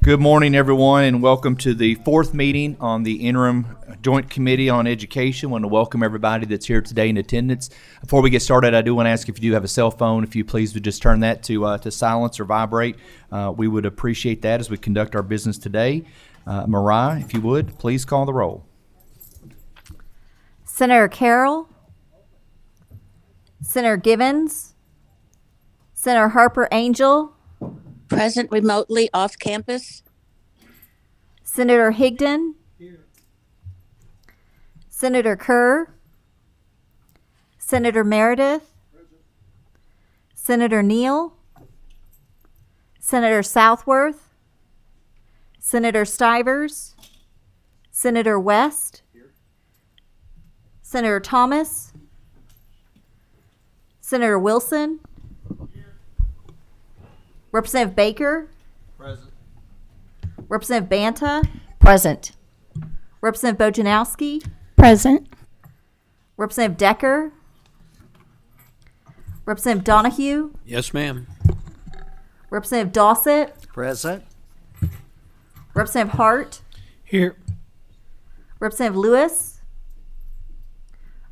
Good morning, everyone, and welcome to the fourth meeting on the Interim Joint Committee on Education. I want to welcome everybody that's here today in attendance. Before we get started, I do want to ask if you do have a cell phone, if you please would just turn that to silence or vibrate. We would appreciate that as we conduct our business today. Mariah, if you would, please call the roll. Senator Carroll, Senator Givens, Senator Harper Angel, Present remotely off campus. Senator Higdon, here. Senator Kerr, Senator Meredith, present. Senator Neal, Senator Southworth, Senator Stivers, Senator West, here. Senator Thomas, Senator Wilson, Representative Baker. Present. Representative Banta. Present. Representative Bojanowski. Present. Representative Decker. Representative Donahue. Yes, ma'am. Representative Dossett. Present. Representative Hart. Here. Representative Lewis.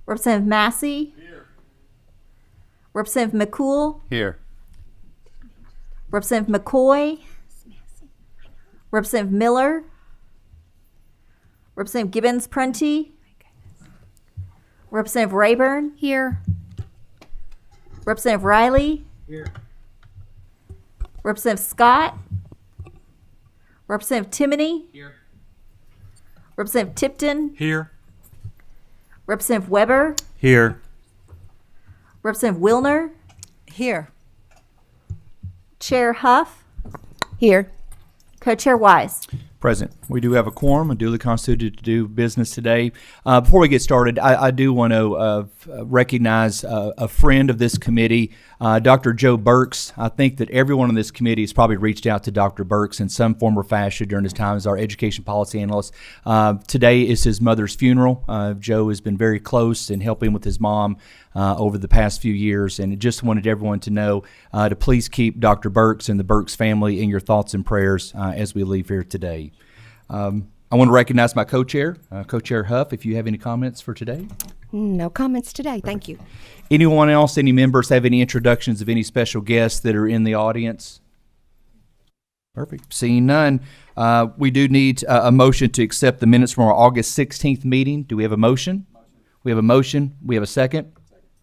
Representative Massey. Here. Representative McCool. Here. Representative McCoy, Representative Miller, Representative Gibbons-Prunty, Representative Rayburn, Here. Representative Riley, Here. Representative Scott, Representative Timoney, Here. Representative Tipton, Here. Representative Weber, Here. Representative Wilner, Here. Chair Huff, Here. Co-Chair Wise. Present. We do have a quorum, duly constituted to do business today. Before we get started, I do want to recognize a friend of this committee, Dr. Joe Burks. I think that everyone on this committee has probably reached out to Dr. Burks in some form or fashion during his time as our education policy analyst. Today is his mother's funeral. Joe has been very close in helping with his mom over the past few years, and just wanted everyone to know to please keep Dr. Burks and the Burks family in your thoughts and prayers as we leave here today. I want to recognize my co-chair, Co-Chair Huff, if you have any comments for today. No comments today. Thank you. Anyone else, any members have any introductions of any special guests that are in the audience? Perfect. Seeing none, we do need a motion to accept the minutes from our August 16th meeting. Do we have a motion? We have a motion. We have a second?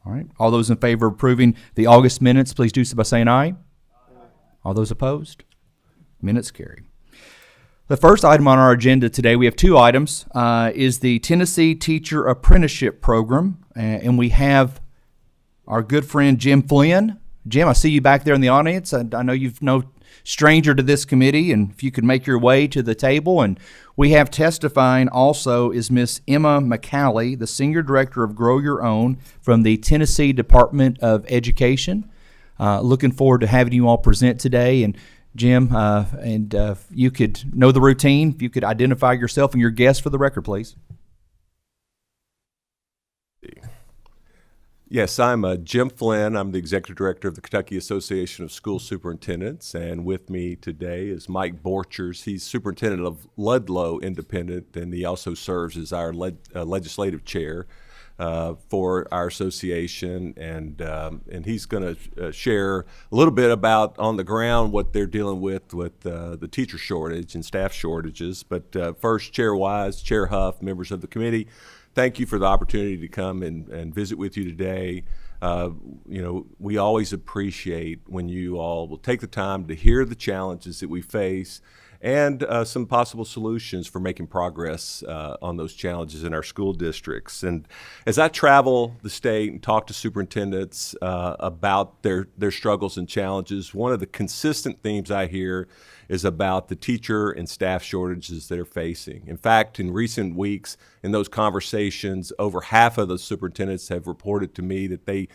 All right. All those in favor of approving the August minutes, please do so by saying aye. All those opposed? Minutes carry. The first item on our agenda today, we have two items, is the Tennessee Teacher Apprenticeship Program, and we have our good friend Jim Flynn. Jim, I see you back there in the audience. I know you're no stranger to this committee, and if you could make your way to the table. And we have testifying also is Miss Emma Mccalley, the Senior Director of Grow Your Own from the Tennessee Department of Education. Looking forward to having you all present today. And Jim, you could know the routine. If you could identify yourself and your guest for the record, please. Yes, I'm Jim Flynn. I'm the Executive Director of the Kentucky Association of School Superintendents, and with me today is Mike Borchers. He's Superintendent of Ludlow Independent, and he also serves as our legislative chair for our association, and he's going to share a little bit about on the ground what they're dealing with the teacher shortage and staff shortages. But first, Chair Wise, Chair Huff, members of the committee, thank you for the opportunity to come and visit with you today. We always appreciate when you all will take the time to hear the challenges that we face and some possible solutions for making progress on those challenges in our school districts. And as I travel the state and talk to superintendents about their struggles and challenges, one of the consistent themes I hear is about the teacher and staff shortages they're facing. In fact, in recent weeks, in those conversations, over half of the superintendents have reported to me that they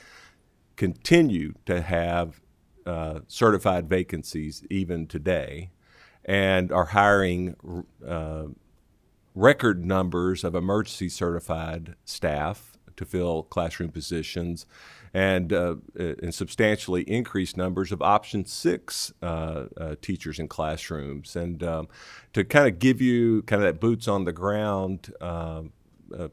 continue to have certified vacancies even today, and are hiring record numbers of emergency certified staff to fill classroom positions. and substantially increased numbers of option 6 teachers in classrooms. And to kind of give you kind of that boots on the ground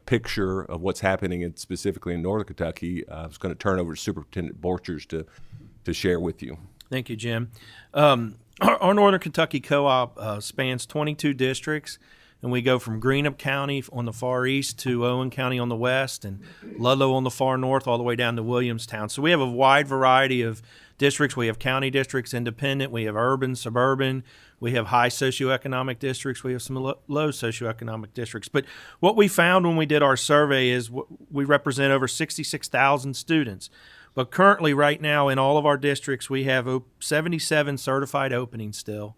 picture of what's happening specifically in Northern Kentucky, I was going to turn over to Superintendent Borchers to share with you. Thank you, Jim. Our Northern Kentucky Co-op spans 22 districts, and we go from Greenup County on the far east to Owen County on the west and Ludlow on the far north, all the way down to Williamstown. So we have a wide variety of districts. We have county districts, independent. We have urban, suburban. We have high socioeconomic districts. We have some low socioeconomic districts. But what we found when we did our survey is we represent over 66,000 students. But currently, right now, in all of our districts, we have 77 certified openings still.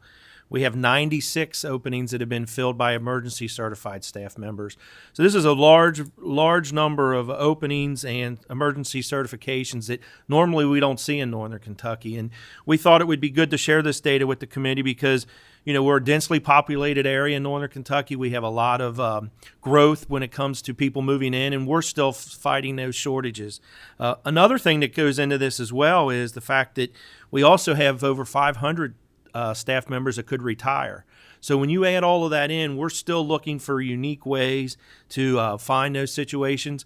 We have 96 openings that have been filled by emergency certified staff members. So this is a large number of openings and emergency certifications that normally we don't see in Northern Kentucky. And we thought it would be good to share this data with the committee because, you know, we're a densely populated area in Northern Kentucky. We have a lot of growth when it comes to people moving in, and we're still fighting those shortages. Another thing that goes into this as well is the fact that we also have over 500 staff members that could retire. So when you add all of that in, we're still looking for unique ways to find those situations.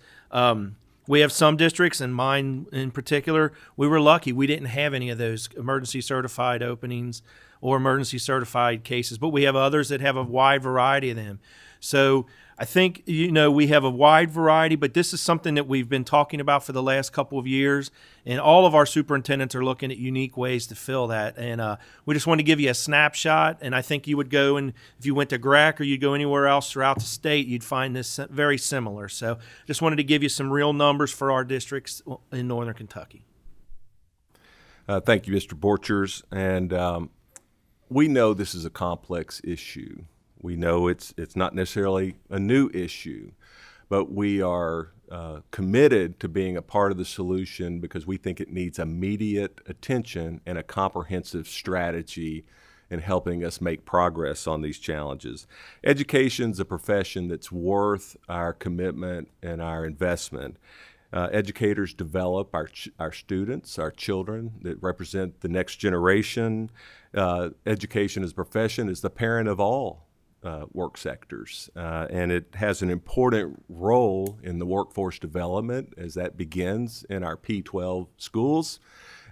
We have some districts, and mine in particular, we were lucky. We didn't have any of those emergency certified openings or emergency certified cases, but we have others that have a wide variety of them. So I think, you know, we have a wide variety, but this is something that we've been talking about for the last couple of years, and all of our superintendents are looking at unique ways to fill that. And we just want to give you a snapshot, and I think you would go, and if you went to GRAC or you'd go anywhere else throughout the state, you'd find this very similar. So just wanted to give you some real numbers for our districts in Northern Kentucky. Thank you, Mr. Borchers. And we know this is a complex issue. We know it's not necessarily a new issue, but we are committed to being a part of the solution because we think it needs immediate attention and a comprehensive strategy in helping us make progress on these challenges. Education's a profession that's worth our commitment and our investment. Educators develop our students, our children that represent the next generation. Education as a profession is the parent of all work sectors, and it has an important role in the workforce development as that begins in our P-12 schools,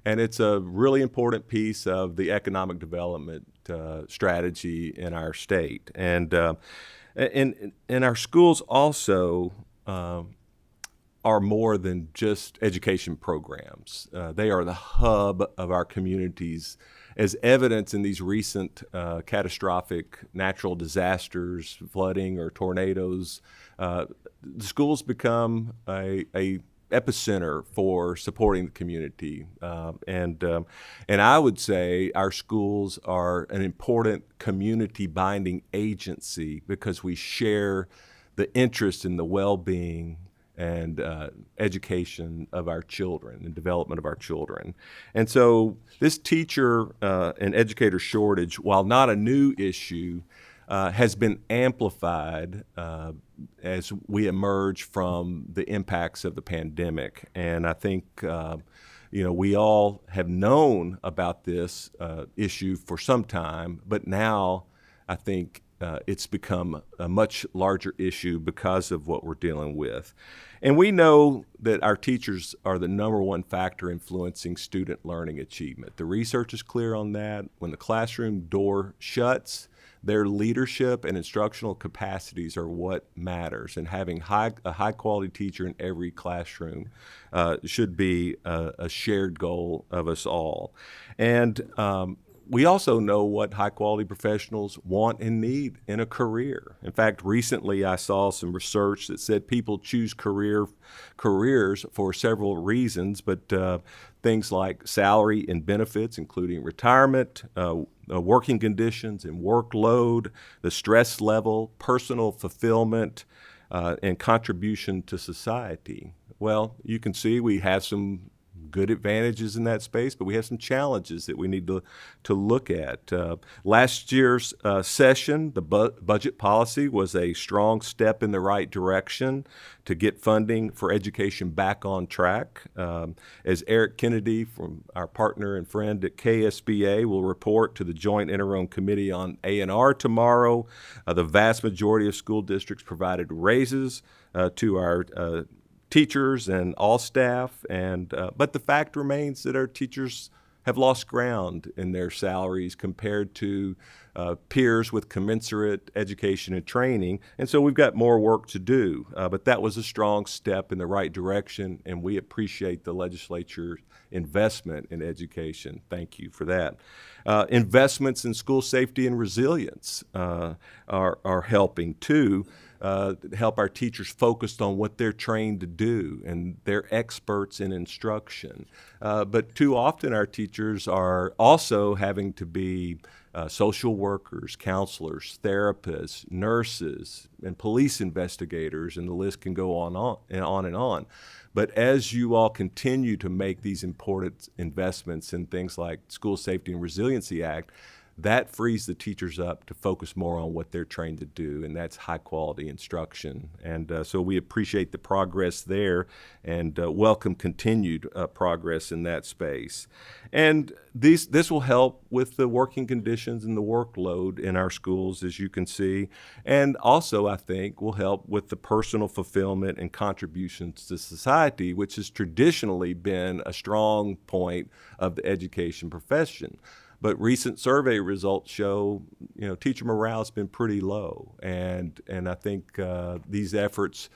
and it's a really important piece of the economic development strategy in our state. And our schools also are more than just education programs. They are the hub of our communities, as evidence in these recent catastrophic natural disasters, flooding or tornadoes. The schools become a epicenter for supporting the community. And I would say our schools are an important community binding agency because we share the interest in the well-being and education of our children and development of our children. And so this teacher and educator shortage, while not a new issue, has been amplified as we emerge from the impacts of the pandemic. And I think we all have known about this issue for some time, but now I think it's become a much larger issue because of what we're dealing with. And we know that our teachers are the number one factor influencing student learning achievement. The research is clear on that. When the classroom door shuts, their leadership and instructional capacities are what matters. And having a high-quality teacher in every classroom should be a shared goal of us all. And we also know what high-quality professionals want and need in a career. In fact, recently I saw some research that said people choose careers for several reasons, but things like salary and benefits, including retirement, working conditions and workload, the stress level, personal fulfillment, and contribution to society. Well, you can see we have some good advantages in that space, but we have some challenges that we need to look at. Last year's session, the budget policy was a strong step in the right direction to get funding for education back on track. As Eric Kennedy, from our partner and friend at KSBA, will report to the Joint Interim Committee on A&R tomorrow, the vast majority of school districts provided raises to our teachers and all staff, but the fact remains that our teachers have lost ground in their salaries compared to peers with commensurate education and training, and so we've got more work to do. But that was a strong step in the right direction, and we appreciate the legislature's investment in education. Thank you for that. Investments in school safety and resilience are helping too. Help our teachers focused on what they're trained to do, and they're experts in instruction. But too often our teachers are also having to be social workers, counselors, therapists, nurses, and police investigators, and the list can go on and on and on. But as you all continue to make these important investments in things like School Safety and Resiliency Act, that frees the teachers up to focus more on what they're trained to do, and that's high-quality instruction. And so we appreciate the progress there and welcome continued progress in that space. And this will help with the working conditions and the workload in our schools, as you can see, and also, I think, will help with the personal fulfillment and contributions to society, which has traditionally been a strong point of the education profession. But recent survey results show, teacher morale has been pretty low, and I think these efforts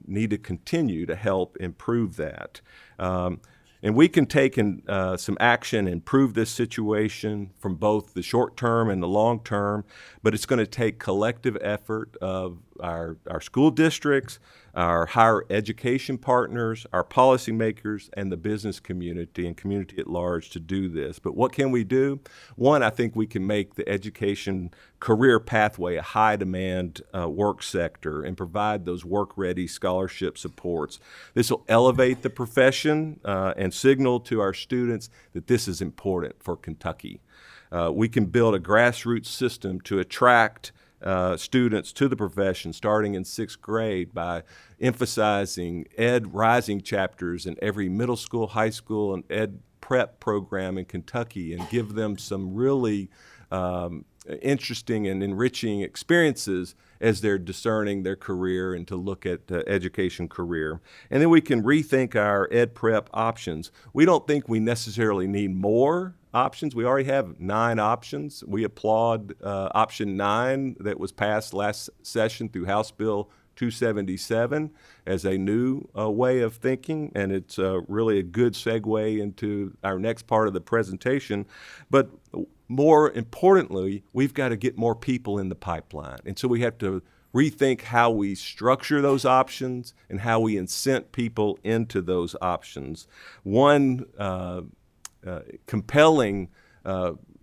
need to continue to help improve that. And we can take some action and improve this situation from both the short term and the long term, but it's going to take collective effort of our school districts, our higher education partners, our policymakers, and the business community and community at large to do this. But what can we do? One, I think we can make the education career pathway a high-demand work sector and provide those work-ready scholarship supports. This will elevate the profession and signal to our students that this is important for Kentucky. We can build a grassroots system to attract students to the profession starting in 6th grade by emphasizing ed rising chapters in every middle school, high school, and ed prep program in Kentucky, and give them some really interesting and enriching experiences as they're discerning their career and to look at education career. And then we can rethink our ed prep options. We don't think we necessarily need more options. We already have 9 options. We applaud option 9 that was passed last session through House Bill 277 as a new way of thinking, and it's really a good segue into our next part of the presentation. But more importantly, we've got to get more people in the pipeline, and so we have to rethink how we structure those options and how we incent people into those options. One compelling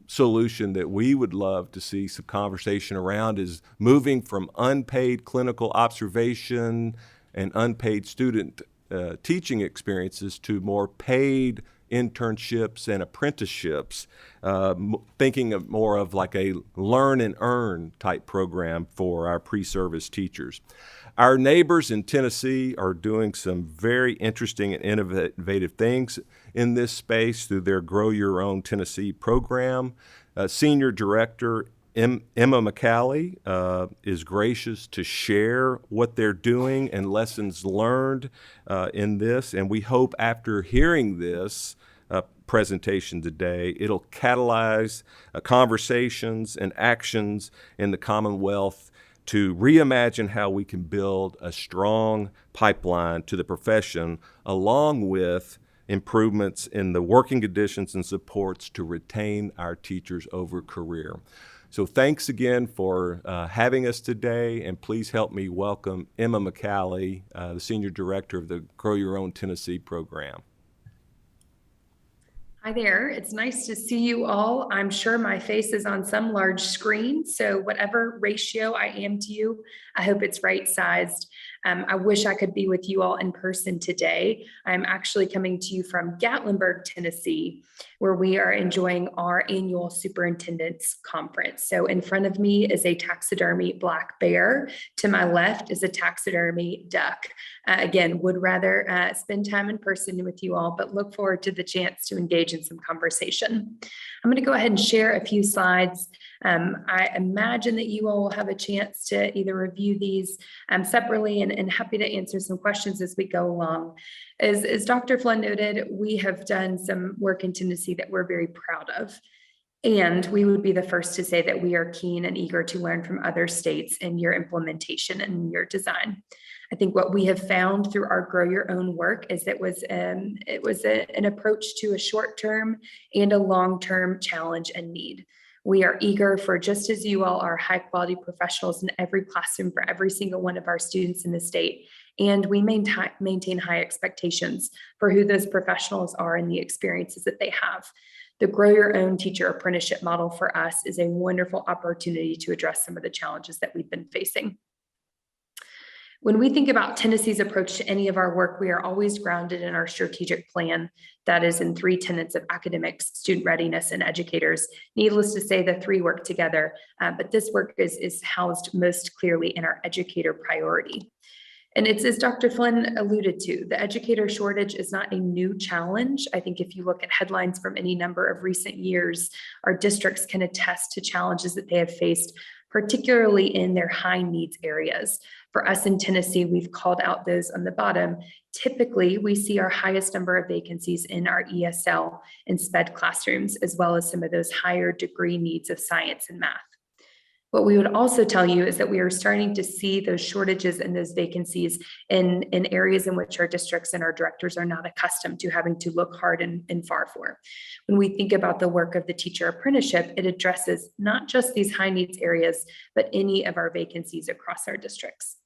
solution that we would love to see some conversation around is moving from unpaid clinical observation and unpaid student teaching experiences to more paid internships and apprenticeships, thinking of more of like a learn and earn type program for our pre-service teachers. Our neighbors in Tennessee are doing some very interesting and innovative things in this space through their Grow Your Own Tennessee program. Senior Director Emma Mccalley is gracious to share what they're doing and lessons learned in this, and we hope after hearing this presentation today, it'll catalyze conversations and actions in the Commonwealth to reimagine how we can build a strong pipeline to the profession, along with improvements in the working conditions and supports to retain our teachers over career. So thanks again for having us today, and please help me welcome Emma Mccalley, the Senior Director of the Grow Your Own Tennessee program. Hi there, it's nice to see you all. I'm sure my face is on some large screen, so whatever ratio I am to you, I hope it's right-sized. I wish I could be with you all in person today. I'm actually coming to you from Gatlinburg, Tennessee, where we are enjoying our annual superintendent's conference. So in front of me is a taxidermy black bear. To my left is a taxidermy duck. Again, would rather spend time in person with you all, but look forward to the chance to engage in some conversation. I'm going to go ahead and share a few slides. I imagine that you all will have a chance to either review these separately and happy to answer some questions as we go along. As Dr. Flynn noted, we have done some work in Tennessee that we're very proud of. And we would be the first to say that we are keen and eager to learn from other states in your implementation and your design. I think what we have found through our Grow Your Own work is that it was an approach to a short-term and a long-term challenge and need. We are eager for, just as you all are, high-quality professionals in every classroom for every single one of our students in the state. And we maintain high expectations for who those professionals are and the experiences that they have. The Grow Your Own teacher apprenticeship model for us is a wonderful opportunity to address some of the challenges that we've been facing. When we think about Tennessee's approach to any of our work, we are always grounded in our strategic plan that is in 3 tenets of academics, student readiness, and educators. Needless to say, the 3 work together, but this work is housed most clearly in our educator priority. And it's, as Dr. Flynn alluded to, the educator shortage is not a new challenge. I think if you look at headlines from any number of recent years, our districts can attest to challenges that they have faced, particularly in their high needs areas. For us in Tennessee, we've called out those on the bottom. Typically, we see our highest number of vacancies in our ESL and SPED classrooms, as well as some of those higher degree needs of science and math. What we would also tell you is that we are starting to see those shortages and those vacancies in areas in which our districts and our directors are not accustomed to having to look hard and far for. When we think about the work of the teacher apprenticeship, it addresses not just these high needs areas, but any of our vacancies across our districts.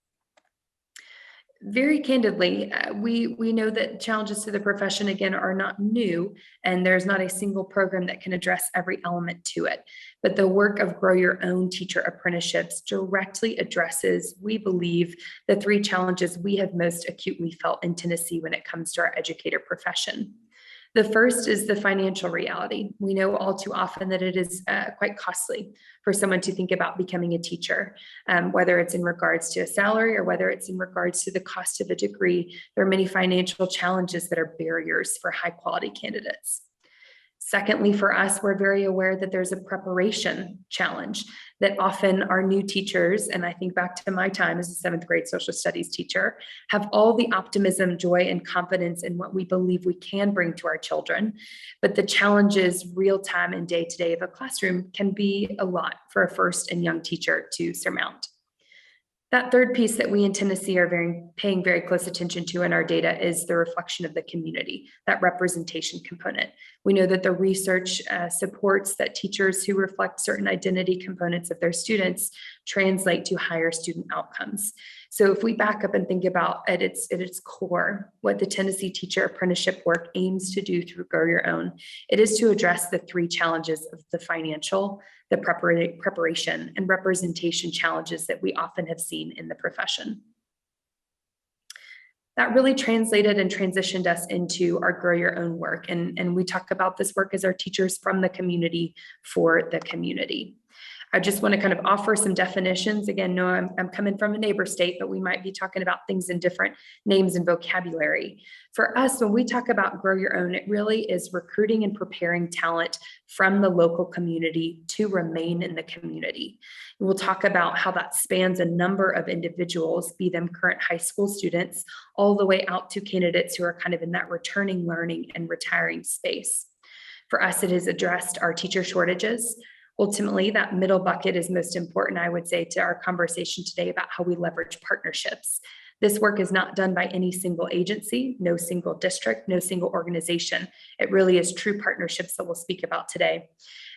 Very candidly, we know that challenges to the profession, again, are not new, and there's not a single program that can address every element to it. But the work of Grow Your Own teacher apprenticeships directly addresses, we believe, the 3 challenges we have most acutely felt in Tennessee when it comes to our educator profession. The first is the financial reality. We know all too often that it is quite costly for someone to think about becoming a teacher, whether it's in regards to a salary or whether it's in regards to the cost of a degree. There are many financial challenges that are barriers for high quality candidates. Secondly, for us, we're very aware that there's a preparation challenge, that often our new teachers, and I think back to my time as a 7th grade social studies teacher, have all the optimism, joy, and confidence in what we believe we can bring to our children. But the challenges real time and day to day of a classroom can be a lot for a first and young teacher to surmount. That third piece that we in Tennessee are paying very close attention to in our data is the reflection of the community, that representation component. We know that the research supports that teachers who reflect certain identity components of their students translate to higher student outcomes. So if we back up and think about at its core, what the Tennessee teacher apprenticeship work aims to do through Grow Your Own, it is to address the 3 challenges of the financial, the preparation, and representation challenges that we often have seen in the profession. That really translated and transitioned us into our Grow Your Own work. And we talk about this work as our teachers from the community for the community. I just want to kind of offer some definitions. Again, no, I'm coming from a neighbor state, but we might be talking about things in different names and vocabulary. For us, when we talk about Grow Your Own, it really is recruiting and preparing talent from the local community to remain in the community. We'll talk about how that spans a number of individuals, be them current high school students, all the way out to candidates who are kind of in that returning learning and retiring space. For us, it has addressed our teacher shortages. Ultimately, that middle bucket is most important, I would say, to our conversation today about how we leverage partnerships. This work is not done by any single agency, no single district, no single organization. It really is true partnerships that we'll speak about today.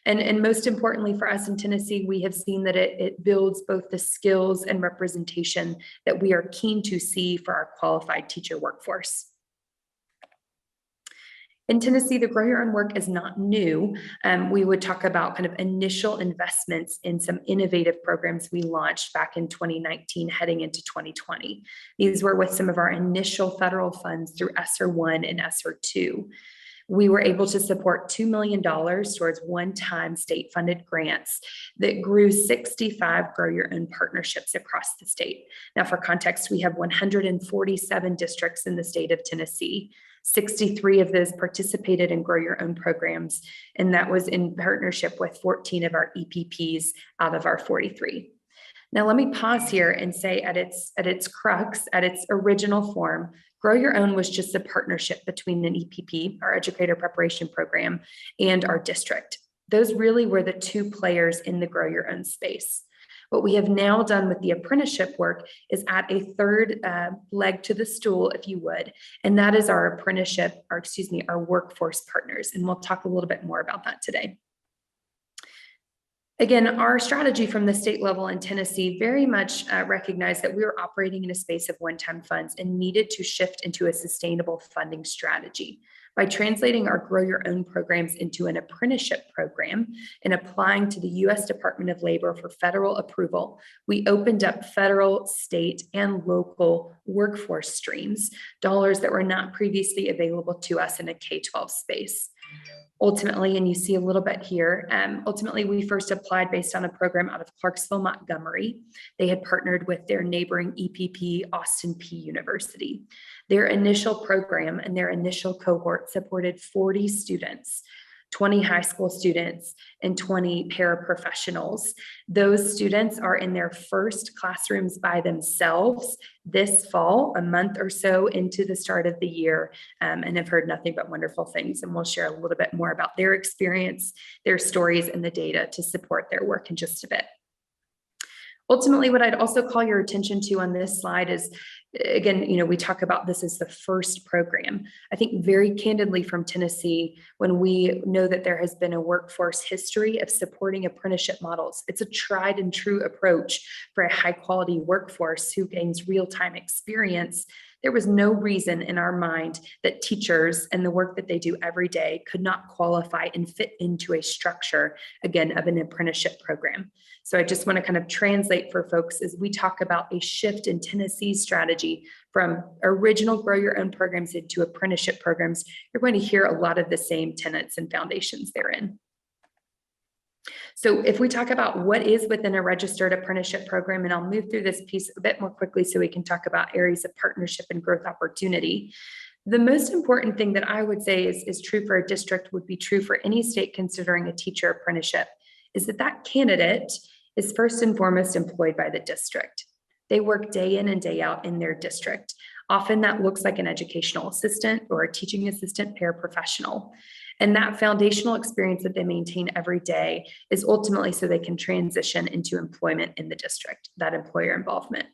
And most importantly for us in Tennessee, we have seen that it builds both the skills and representation that we are keen to see for our qualified teacher workforce. In Tennessee, the Grow Your Own work is not new. We would talk about kind of initial investments in some innovative programs we launched back in 2019, heading into 2020. These were with some of our initial federal funds through ESSER 1 and ESSER 2. We were able to support $2 million towards one-time state-funded grants that grew 65 Grow Your Own partnerships across the state. Now, for context, we have 147 districts in the state of Tennessee. 63 of those participated in Grow Your Own programs, and that was in partnership with 14 of our EPPs out of our 43. Now, let me pause here and say at its crux, at its original form, Grow Your Own was just a partnership between an EPP, our Educator Preparation Program, and our district. Those really were the two players in the Grow Your Own space. What we have now done with the apprenticeship work is add a third leg to the stool, if you would, and that is our our workforce partners. And we'll talk a little bit more about that today. Again, our strategy from the state level in Tennessee very much recognized that we were operating in a space of one-time funds and needed to shift into a sustainable funding strategy. By translating our Grow Your Own programs into an apprenticeship program and applying to the U.S. Department of Labor for federal approval, we opened up federal, state, and local workforce streams, dollars that were not previously available to us in a K-12 space. Ultimately, and you see a little bit here, ultimately we first applied based on a program out of Clarksville, Montgomery. They had partnered with their neighboring EPP, Austin Peay University. Their initial program and their initial cohort supported 40 students, 20 high school students, and 20 paraprofessionals. Those students are in their first classrooms by themselves this fall, a month or so into the start of the year, and have heard nothing but wonderful things. And we'll share a little bit more about their experience, their stories, and the data to support their work in just a bit. Ultimately, what I'd also call your attention to on this slide is, again, we talk about this as the first program. I think very candidly from Tennessee, when we know that there has been a workforce history of supporting apprenticeship models, it's a tried and true approach for a high quality workforce who gains real-time experience. There was no reason in our mind that teachers and the work that they do every day could not qualify and fit into a structure, again, of an apprenticeship program. So I just want to kind of translate for folks as we talk about a shift in Tennessee's strategy from original Grow Your Own programs into apprenticeship programs. You're going to hear a lot of the same tenets and foundations therein. So if we talk about what is within a registered apprenticeship program, and I'll move through this piece a bit more quickly so we can talk about areas of partnership and growth opportunity. The most important thing that I would say is true for a district, would be true for any state considering a teacher apprenticeship, is that candidate is first and foremost employed by the district. They work day in and day out in their district. Often that looks like an educational assistant or a teaching assistant paraprofessional. And that foundational experience that they maintain every day is ultimately so they can transition into employment in the district, that employer involvement.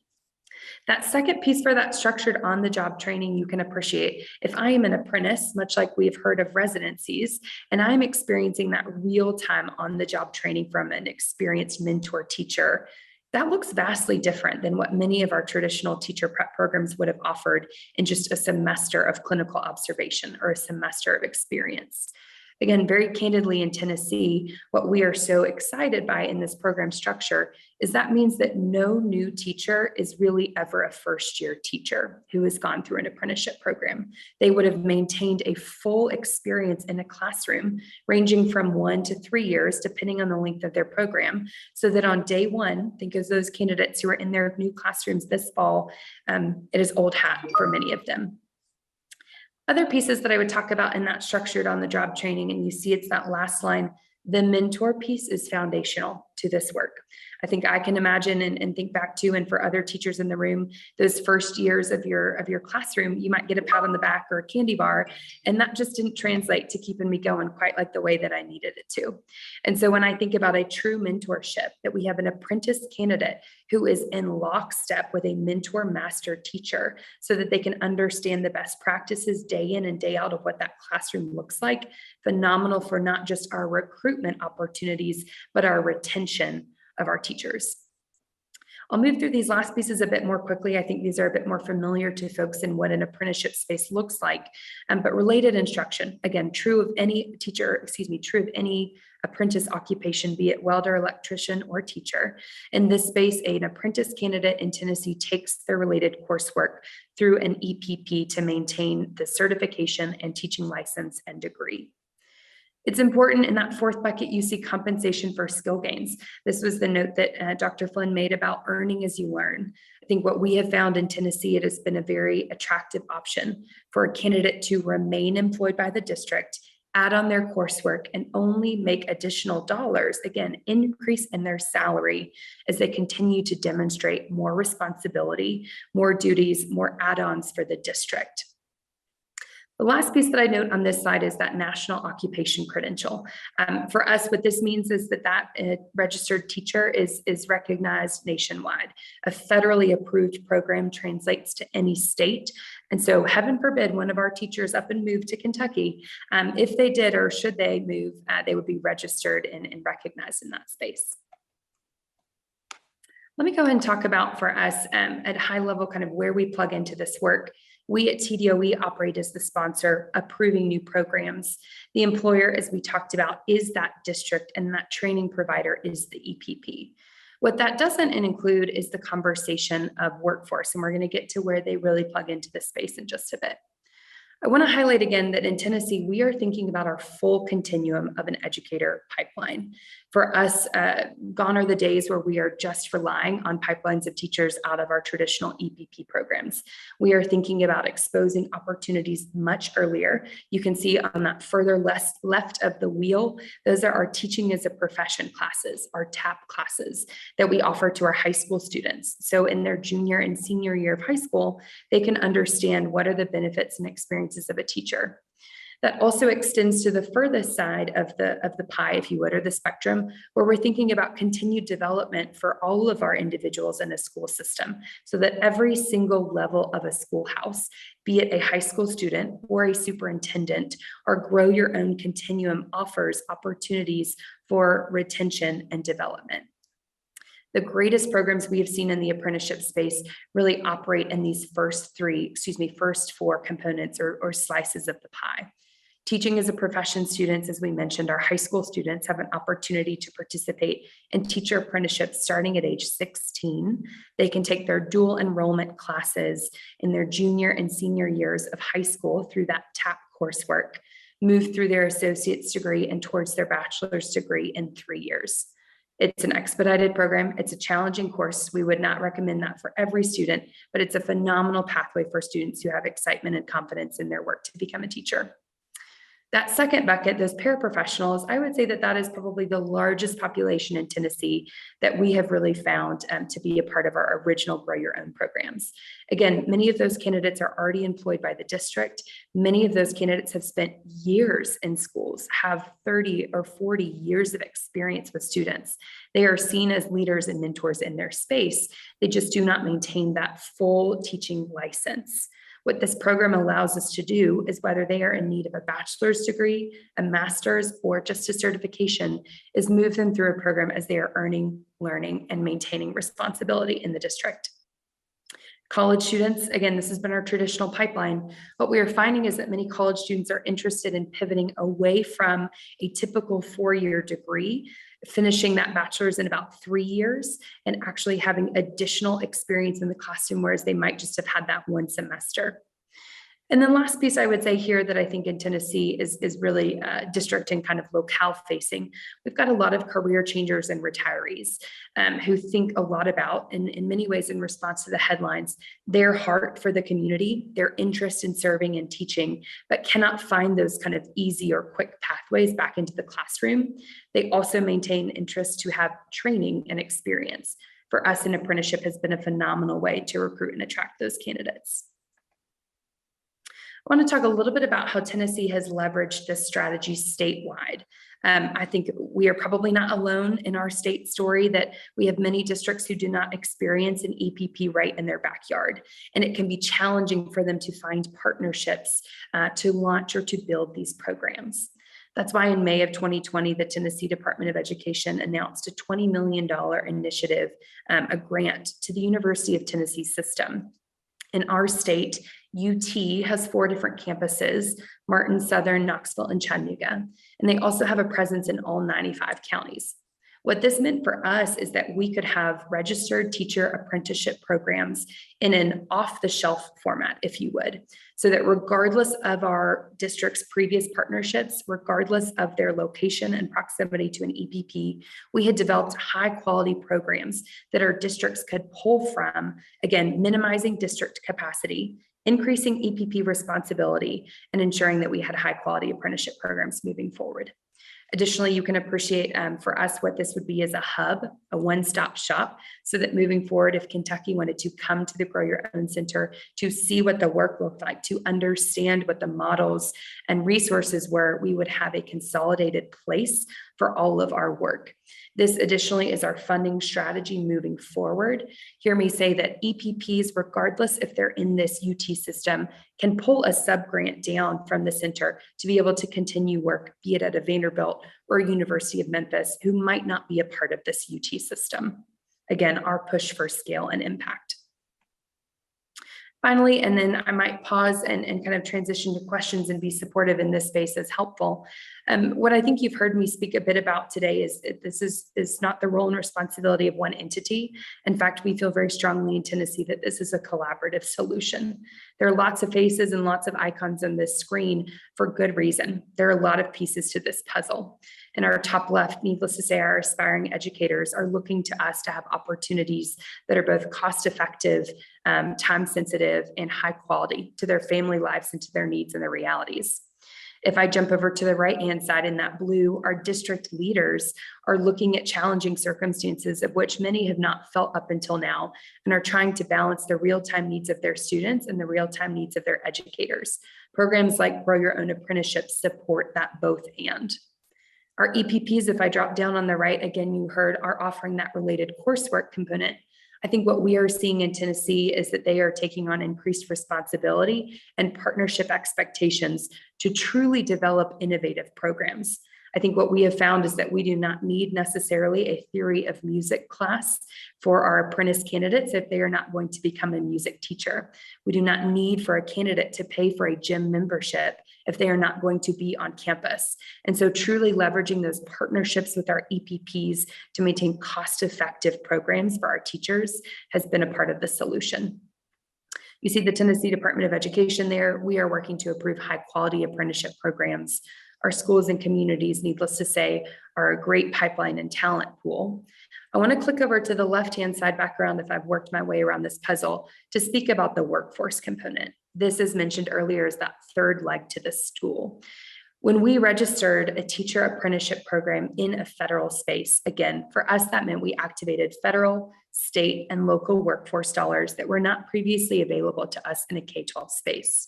That second piece for that structured on-the-job training, you can appreciate. If I am an apprentice, much like we've heard of residencies, and I'm experiencing that real-time on-the-job training from an experienced mentor teacher, that looks vastly different than what many of our traditional teacher prep programs would have offered in just a semester of clinical observation or a semester of experience. Again, very candidly in Tennessee, what we are so excited by in this program structure is that means that no new teacher is really ever a first-year teacher who has gone through an apprenticeship program. They would have maintained a full experience in a classroom ranging from 1 to 3 years, depending on the length of their program, so that on day one, think of those candidates who are in their new classrooms this fall, it is old hat for many of them. Other pieces that I would talk about in that structured on the job training, and you see it's that last line, the mentor piece is foundational to this work. I think I can imagine and think back to, and for other teachers in the room, those first years of your classroom, you might get a pat on the back or a candy bar, and that just didn't translate to keeping me going quite like the way that I needed it to. And so when I think about a true mentorship, that we have an apprentice candidate who is in lockstep with a mentor master teacher so that they can understand the best practices day in and day out of what that classroom looks like, phenomenal for not just our recruitment opportunities, but our retention of our teachers. I'll move through these last pieces a bit more quickly. I think these are a bit more familiar to folks in what an apprenticeship space looks like, but related instruction, again, true of any teacher, true of any apprentice occupation, be it welder, electrician, or teacher. In this space, an apprentice candidate in Tennessee takes their related coursework through an EPP to maintain the certification and teaching license and degree. It's important in that fourth bucket, you see compensation for skill gains. This was the note that Dr. Flynn made about earning as you learn. I think what we have found in Tennessee, it has been a very attractive option for a candidate to remain employed by the district, add on their coursework, and only make additional dollars, again, increase in their salary as they continue to demonstrate more responsibility, more duties, more add-ons for the district. The last piece that I note on this slide is that national occupation credential. For us, what this means is that registered teacher is recognized nationwide. A federally approved program translates to any state. And so heaven forbid one of our teachers up and moved to Kentucky. If they did, or should they move, they would be registered and recognized in that space. Let me go ahead and talk about for us at high level kind of where we plug into this work. We at TDOE operate as the sponsor, approving new programs. The employer, as we talked about, is that district, and that training provider is the EPP. What that doesn't include is the conversation of workforce, and we're going to get to where they really plug into this space in just a bit. I want to highlight again that in Tennessee, we are thinking about our full continuum of an educator pipeline. For us, gone are the days where we are just relying on pipelines of teachers out of our traditional EPP programs. We are thinking about exposing opportunities much earlier. You can see on that further left of the wheel, those are our teaching as a profession classes, our TAP classes that we offer to our high school students. So in their junior and senior year of high school, they can understand what are the benefits and experiences of a teacher. That also extends to the furthest side of the pie, if you would, or the spectrum, where we're thinking about continued development for all of our individuals in a school system, so that every single level of a schoolhouse, be it a high school student or a superintendent, or grow your own continuum, offers opportunities for retention and development. The greatest programs we have seen in the apprenticeship space really operate in these first four components or slices of the pie. Teaching as a profession students, as we mentioned, our high school students have an opportunity to participate in teacher apprenticeships starting at age 16. They can take their dual enrollment classes in their junior and senior years of high school through that TAP coursework, move through their associate's degree and towards their bachelor's degree in 3 years. It's an expedited program. It's a challenging course. We would not recommend that for every student, but it's a phenomenal pathway for students who have excitement and confidence in their work to become a teacher. That second bucket, those paraprofessionals, I would say that is probably the largest population in Tennessee that we have really found to be a part of our original Grow Your Own programs. Again, many of those candidates are already employed by the district. Many of those candidates have spent years in schools, have 30 or 40 years of experience with students. They are seen as leaders and mentors in their space. They just do not maintain that full teaching license. What this program allows us to do is, whether they are in need of a bachelor's degree, a master's, or just a certification, is move them through a program as they are earning, learning, and maintaining responsibility in the district. College students, again, this has been our traditional pipeline. What we are finding is that many college students are interested in pivoting away from a typical 4-year degree, finishing that bachelor's in about 3 years, and actually having additional experience in the classroom, whereas they might just have had that 1 semester. And then last piece I would say here that I think in Tennessee is really district and kind of locale facing. We've got a lot of career changers and retirees who think a lot about, in many ways in response to the headlines, their heart for the community, their interest in serving and teaching, but cannot find those kind of easy or quick pathways back into the classroom. They also maintain interest to have training and experience. For us, an apprenticeship has been a phenomenal way to recruit and attract those candidates. I want to talk a little bit about how Tennessee has leveraged this strategy statewide. I think we are probably not alone in our state story that we have many districts who do not experience an EPP right in their backyard, and it can be challenging for them to find partnerships to launch or to build these programs. That's why in May of 2020, the Tennessee Department of Education announced a $20 million initiative, a grant to the University of Tennessee system. In our state, UT has 4 different campuses: Martin, Southern, Knoxville, and Chattanooga. And they also have a presence in all 95 counties. What this meant for us is that we could have registered teacher apprenticeship programs in an off-the-shelf format, if you would, so that regardless of our district's previous partnerships, regardless of their location and proximity to an EPP, we had developed high-quality programs that our districts could pull from, again, minimizing district capacity, increasing EPP responsibility, and ensuring that we had high-quality apprenticeship programs moving forward. Additionally, you can appreciate for us what this would be as a hub, a one-stop shop, so that moving forward, if Kentucky wanted to come to the Grow Your Own Center to see what the work looked like, to understand what the models and resources were, we would have a consolidated place for all of our work. This additionally is our funding strategy moving forward. Hear me say that EPPs, regardless if they're in this UT system, can pull a sub-grant down from the center to be able to continue work, be it at a Vanderbilt or University of Memphis, who might not be a part of this UT system. Again, our push for scale and impact. Finally, and then I might pause and kind of transition to questions and be supportive in this space as helpful. What I think you've heard me speak a bit about today is this is not the role and responsibility of one entity. In fact, we feel very strongly in Tennessee that this is a collaborative solution. There are lots of faces and lots of icons on this screen for good reason. There are a lot of pieces to this puzzle. In our top left, needless to say, our aspiring educators are looking to us to have opportunities that are both cost-effective, time-sensitive, and high quality to their family lives and to their needs and their realities. If I jump over to the right-hand side in that blue, our district leaders are looking at challenging circumstances of which many have not felt up until now and are trying to balance the real-time needs of their students and the real-time needs of their educators. Programs like Grow Your Own Apprenticeship support that both and. Our EPPs, if I drop down on the right, again, you heard, are offering that related coursework component. I think what we are seeing in Tennessee is that they are taking on increased responsibility and partnership expectations to truly develop innovative programs. I think what we have found is that we do not need necessarily a theory of music class for our apprentice candidates if they are not going to become a music teacher. We do not need for a candidate to pay for a gym membership if they are not going to be on campus. And so truly leveraging those partnerships with our EPPs to maintain cost-effective programs for our teachers has been a part of the solution. You see the Tennessee Department of Education there. We are working to approve high-quality apprenticeship programs. Our schools and communities, needless to say, are a great pipeline and talent pool. I want to click over to the left-hand side background if I've worked my way around this puzzle to speak about the workforce component. This, as mentioned earlier, is that third leg to the stool. When we registered a teacher apprenticeship program in a federal space, again, for us, that meant we activated federal, state, and local workforce dollars that were not previously available to us in a K-12 space.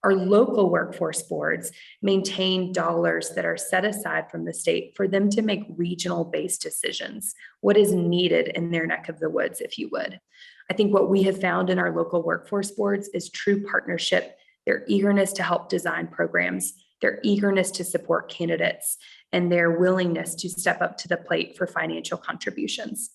Our local workforce boards maintain dollars that are set aside from the state for them to make regional-based decisions, what is needed in their neck of the woods, if you would. I think what we have found in our local workforce boards is true partnership, their eagerness to help design programs, their eagerness to support candidates, and their willingness to step up to the plate for financial contributions.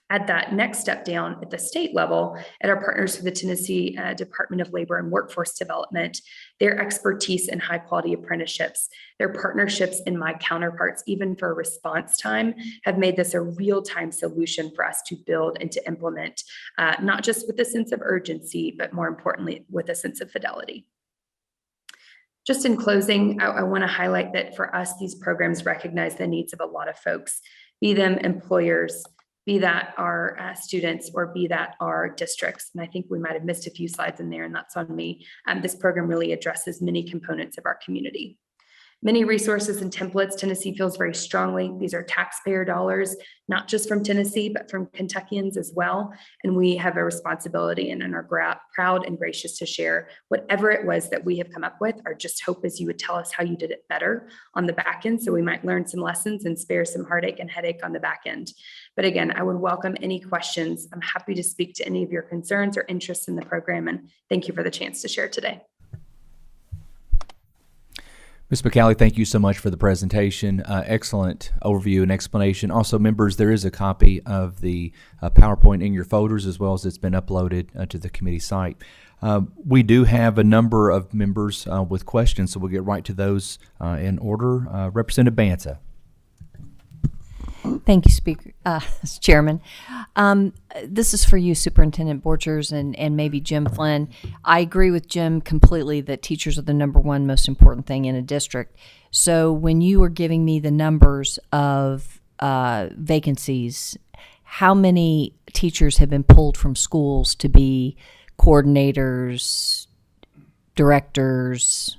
At that next step down at the state level, at our partners for the Tennessee Department of Labor and Workforce Development, their expertise in high quality apprenticeships, their partnerships in my counterparts, even for response time, have made this a real-time solution for us to build and to implement, not just with a sense of urgency, but more importantly, with a sense of fidelity. Just in closing, I want to highlight that for us, these programs recognize the needs of a lot of folks, be them employers, be that our students, or be that our districts. And I think we might have missed a few slides in there, and that's on me. This program really addresses many components of our community. Many resources and templates, Tennessee feels very strongly. These are taxpayer dollars, not just from Tennessee, but from Kentuckians as well. And we have a responsibility and are proud and gracious to share whatever it was that we have come up with. Our just hope is you would tell us how you did it better on the back end, so we might learn some lessons and spare some heartache and headache on the back end. But again, I would welcome any questions. I'm happy to speak to any of your concerns or interests in the program, and thank you for the chance to share today. Ms. Mccalley, thank you so much for the presentation. Excellent overview and explanation. Also, members, there is a copy of the PowerPoint in your folders, as well as it's been uploaded to the committee site. We do have a number of members with questions, so we'll get right to those in order. Representative Banta. Thank you, Speaker, Chairman. This is for you, Superintendent Borchers, and maybe Jim Flynn. I agree with Jim completely that teachers are the number one most important thing in a district. So when you were giving me the numbers of vacancies, how many teachers have been pulled from schools to be coordinators, directors,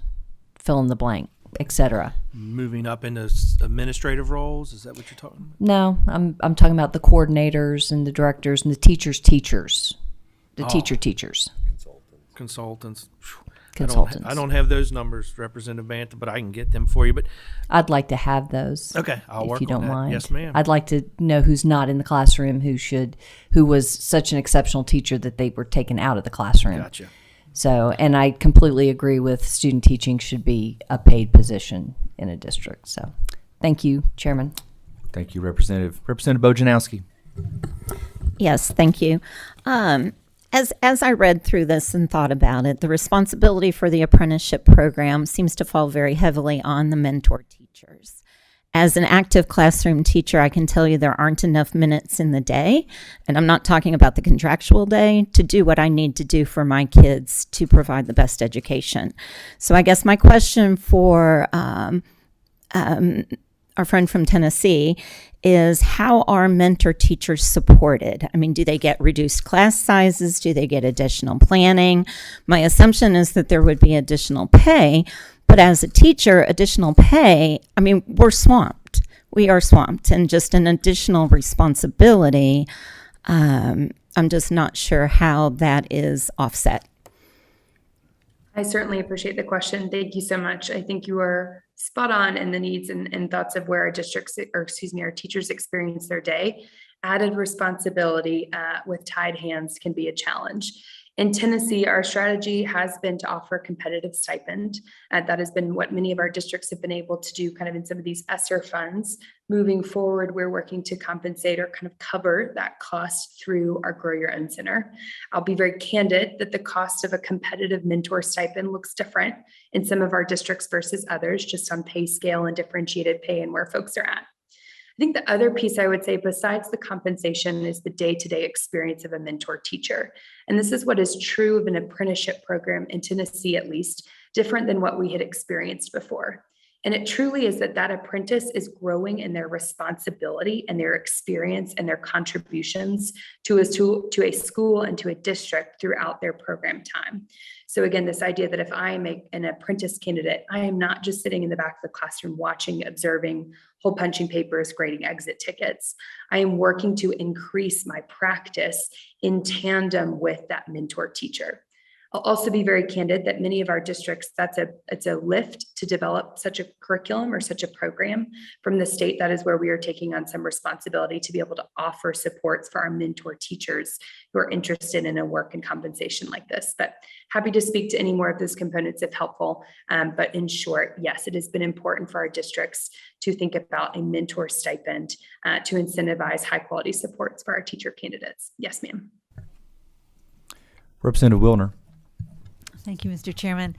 fill in the blank, etc.? Moving up into administrative roles, is that what you're talking about? No, I'm talking about the coordinators and the directors and the teachers, the teachers. Consultants. Consultants. I don't have those numbers, Representative Banta, but I can get them for you. But I'd like to have those. okay, I'll work if you on don't that. mind. Yes, ma'am. I'd like to know who's not in the classroom, who was such an exceptional teacher that they were taken out of the classroom. Gotcha. So, and I completely agree with student teaching should be a paid position in a district. So, thank you, Chairman. Thank you, Representative. Representative Bojanowski. Yes, thank you. As I read through this and thought about it, the responsibility for the apprenticeship program seems to fall very heavily on the mentor teachers. As an active classroom teacher, I can tell you there aren't enough minutes in the day, and I'm not talking about the contractual day, to do what I need to do for my kids to provide the best education. So I guess my question for our friend from Tennessee is, how are mentor teachers supported? I mean, do they get reduced class sizes? Do they get additional planning? My assumption is that there would be additional pay, but as a teacher, additional pay, I mean, we're swamped. We are swamped, and just an additional responsibility, I'm just not sure how that is offset. I certainly appreciate the question. Thank you so much. I think you are spot on in the needs and thoughts of where our districts, our teachers experience their day. Added responsibility with tied hands can be a challenge. In Tennessee, our strategy has been to offer a competitive stipend. That has been what many of our districts have been able to do kind of in some of these ESSER funds. Moving forward, we're working to compensate or kind of cover that cost through our Grow Your Own Center. I'll be very candid that the cost of a competitive mentor stipend looks different in some of our districts versus others, just on pay scale and differentiated pay and where folks are at. I think the other piece I would say, besides the compensation, is the day-to-day experience of a mentor teacher. And this is what is true of an apprenticeship program in Tennessee, at least, different than what we had experienced before. And it truly is that apprentice is growing in their responsibility and their experience and their contributions to a school and to a district throughout their program time. So again, this idea that if I am an apprentice candidate, I am not just sitting in the back of the classroom watching, observing, hole punching papers, grading exit tickets. I am working to increase my practice in tandem with that mentor teacher. I'll also be very candid that many of our districts, it's a lift to develop such a curriculum or such a program from the state. That is where we are taking on some responsibility to be able to offer supports for our mentor teachers who are interested in a work and compensation like this. But happy to speak to any more of those components if helpful. But in short, yes, it has been important for our districts to think about a mentor stipend to incentivize high quality supports for our teacher candidates. Yes, ma'am. Representative Wilner. Thank you, Mr. Chairman.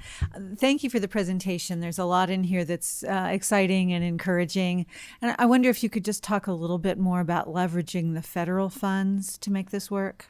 Thank you for the presentation. There's a lot in here that's exciting and encouraging. And I wonder if you could just talk a little bit more about leveraging the federal funds to make this work.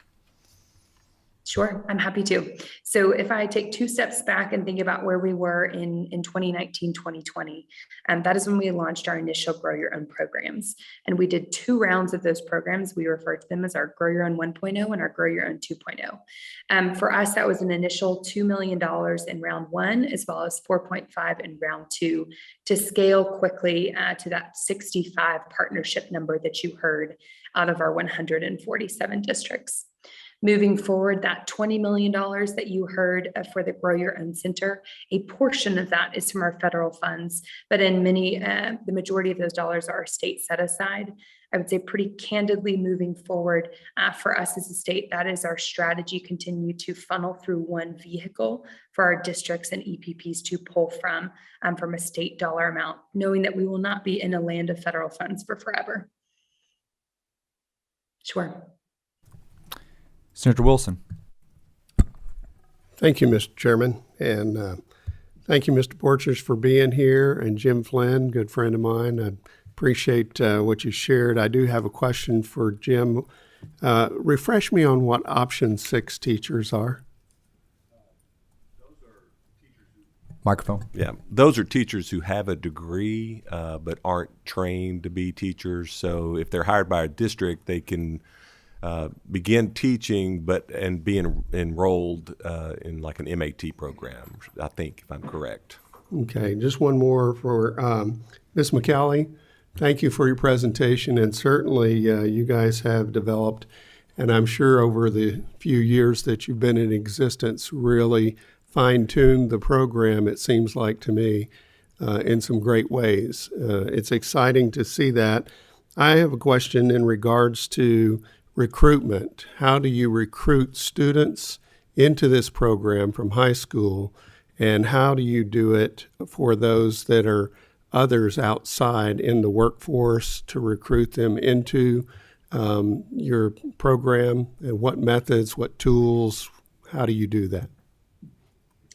Sure, I'm happy to. So if I take two steps back and think about where we were in 2019, 2020, that is when we launched our initial Grow Your Own programs. And we did 2 rounds of those programs. We refer to them as our Grow Your Own 1.0 and our Grow Your Own 2.0. For us, that was an initial $2 million in round 1, as well as 4.5 in round 2, to scale quickly to that 65 partnership number that you heard out of our 147 districts. Moving forward, that $20 million that you heard for the Grow Your Own Center, a portion of that is from our federal funds, but in the majority of those dollars are state set aside. I would say pretty candidly moving forward for us as a state, that is our strategy, continue to funnel through one vehicle for our districts and EPPs to pull from a state dollar amount, knowing that we will not be in a land of federal funds for forever. Sure. Senator Wilson. Thank you, Mr. Chairman, and thank you, Mr. Borchers, for being here, and Jim Flynn, good friend of mine. I appreciate what you shared. I do have a question for Jim. Refresh me on what option 6 teachers are. Microphone. Yeah, those are teachers who have a degree but aren't trained to be teachers. So if they're hired by a district, they can begin teaching and be enrolled in like an MAT program, I think, if I'm correct. Okay, just one more for Ms. Mccalley. Thank you for your presentation, and certainly you guys have developed, and I'm sure over the few years that you've been in existence, really fine-tuned the program, it seems like to me, in some great ways. It's exciting to see that. I have a question in regards to recruitment. How do you recruit students into this program from high school, and how do you do it for those that are others outside in the workforce to recruit them into your program? And what methods, what tools, how do you do that?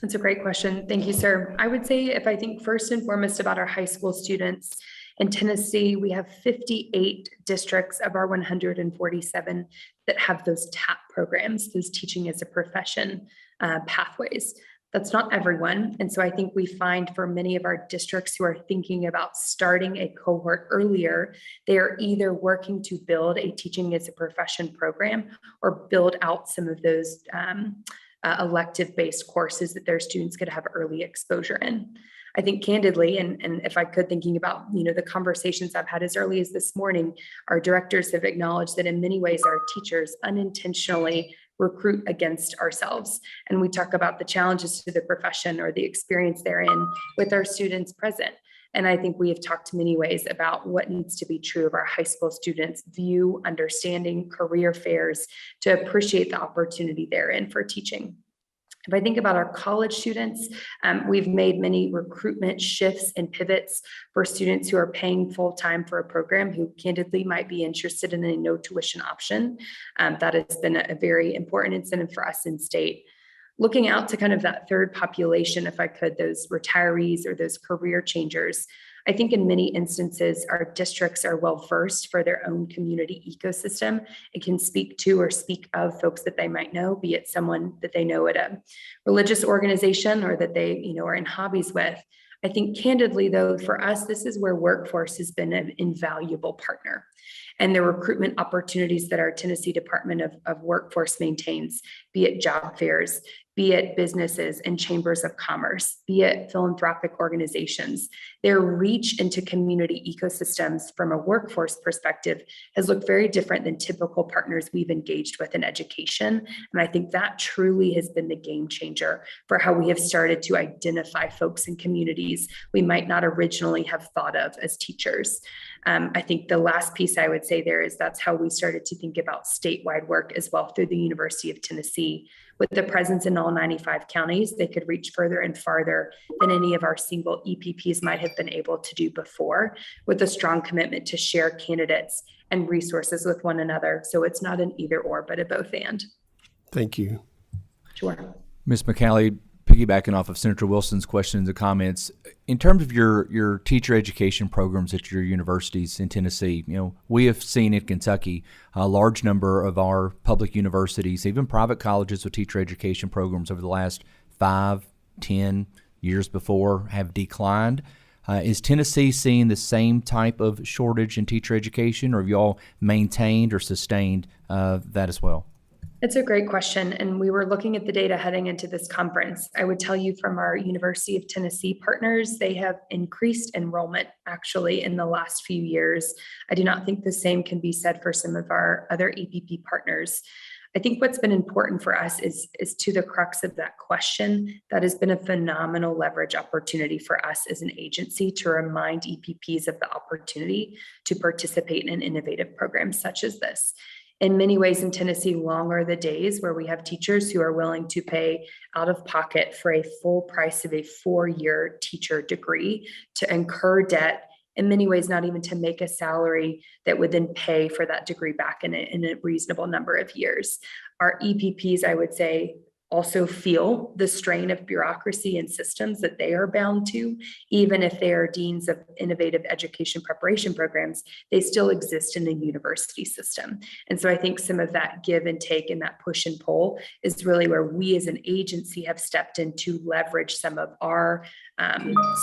That's a great question. Thank you, sir. I would say if I think first and foremost about our high school students in Tennessee, we have 58 districts of our 147 that have those TAP programs, those teaching as a profession pathways. That's not everyone. And so I think we find for many of our districts who are thinking about starting a cohort earlier, they are either working to build a teaching as a profession program or build out some of those elective-based courses that their students could have early exposure in. I think candidly, and if I could, thinking about the conversations I've had as early as this morning, our directors have acknowledged that in many ways our teachers unintentionally recruit against ourselves. And we talk about the challenges to the profession or the experience therein with our students present. And I think we have talked many ways about what needs to be true of our high school students' view, understanding, career fairs, to appreciate the opportunity therein for teaching. If I think about our college students, we've made many recruitment shifts and pivots for students who are paying full-time for a program who candidly might be interested in a no tuition option. That has been a very important incentive for us in state. Looking out to kind of that third population, if I could, those retirees or those career changers, I think in many instances, our districts are well versed for their own community ecosystem. It can speak to or speak of folks that they might know, be it someone that they know at a religious organization or that they are in hobbies with. I think candidly, though, for us, this is where workforce has been an invaluable partner. And the recruitment opportunities that our Tennessee Department of Workforce maintains, be it job fairs, be it businesses and chambers of commerce, be it philanthropic organizations, their reach into community ecosystems from a workforce perspective has looked very different than typical partners we've engaged with in education. And I think that truly has been the game changer for how we have started to identify folks in communities we might not originally have thought of as teachers. I think the last piece I would say there is that's how we started to think about statewide work as well through the University of Tennessee. With the presence in all 95 counties, they could reach further and farther than any of our single EPPs might have been able to do before, with a strong commitment to share candidates and resources with one another. So it's not an either or, but a both and. Thank you. Sure. Ms. Mccalley, piggybacking off of Senator Wilson's questions and comments, in terms of your teacher education programs at your universities in Tennessee, we have seen in Kentucky a large number of our public universities, even private colleges with teacher education programs over the last 5-10 years before have declined. Is Tennessee seeing the same type of shortage in teacher education, or have you all maintained or sustained that as well? It's a great question. And we were looking at the data heading into this conference. I would tell you from our University of Tennessee partners, they have increased enrollment actually in the last few years. I do not think the same can be said for some of our other EPP partners. I think what's been important for us is to the crux of that question. That has been a phenomenal leverage opportunity for us as an agency to remind EPPs of the opportunity to participate in innovative programs such as this. In many ways in Tennessee, long are the days where we have teachers who are willing to pay out of pocket for a full price of a 4-year teacher degree, to incur debt, in many ways not even to make a salary that would then pay for that degree back in a reasonable number of years. Our EPPs, I would say, also feel the strain of bureaucracy and systems that they are bound to. Even if they are deans of innovative education preparation programs, they still exist in the university system. And so I think some of that give and take and that push and pull is really where we as an agency have stepped in to leverage some of our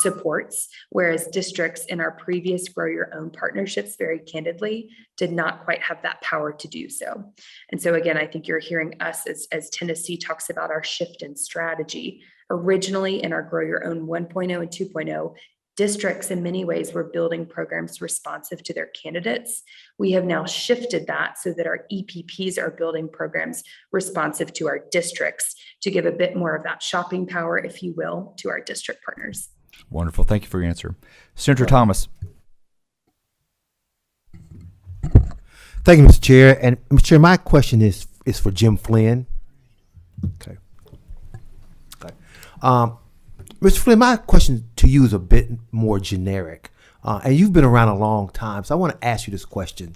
supports, whereas districts in our previous Grow Your Own partnerships, very candidly, did not quite have that power to do so. And so again, I think you're hearing us as Tennessee talks about our shift in strategy. Originally in our Grow Your Own 1.0 and 2.0, districts in many ways were building programs responsive to their candidates. We have now shifted that so that our EPPs are building programs responsive to our districts to give a bit more of that shopping power, if you will, to our district partners. Wonderful. Thank you for your answer. Senator Thomas. Thank you, Mr. Chair. And Mr. Chair, my question is for Jim Flynn. Okay. Mr. Flynn, my question to you is a bit more generic. And you've been around a long time, so I want to ask you this question.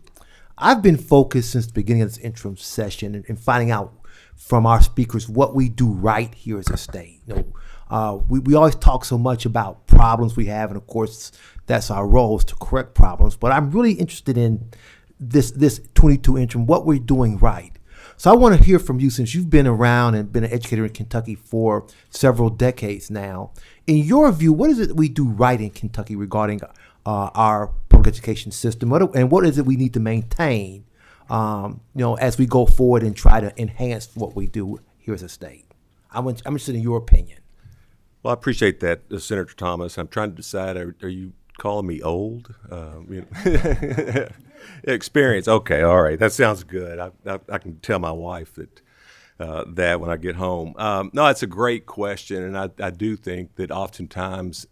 I've been focused since the beginning of this interim session in finding out from our speakers what we do right here as a state. We always talk so much about problems we have, and of course, that's our role, is to correct problems. But I'm really interested in this 22 interim, what we're doing right. So I want to hear from you, since you've been around and been an educator in Kentucky for several decades now. In your view, what is it that we do right in Kentucky regarding our public education system, and what is it we need to maintain, as we go forward and try to enhance what we do here as a state? I'm interested in your opinion. Well, I appreciate that, Senator Thomas. I'm trying to decide, are you calling me old? Experience. Okay, all right. That sounds good. I can tell my wife that when I get home. No, it's a great question, and I do think that oftentimes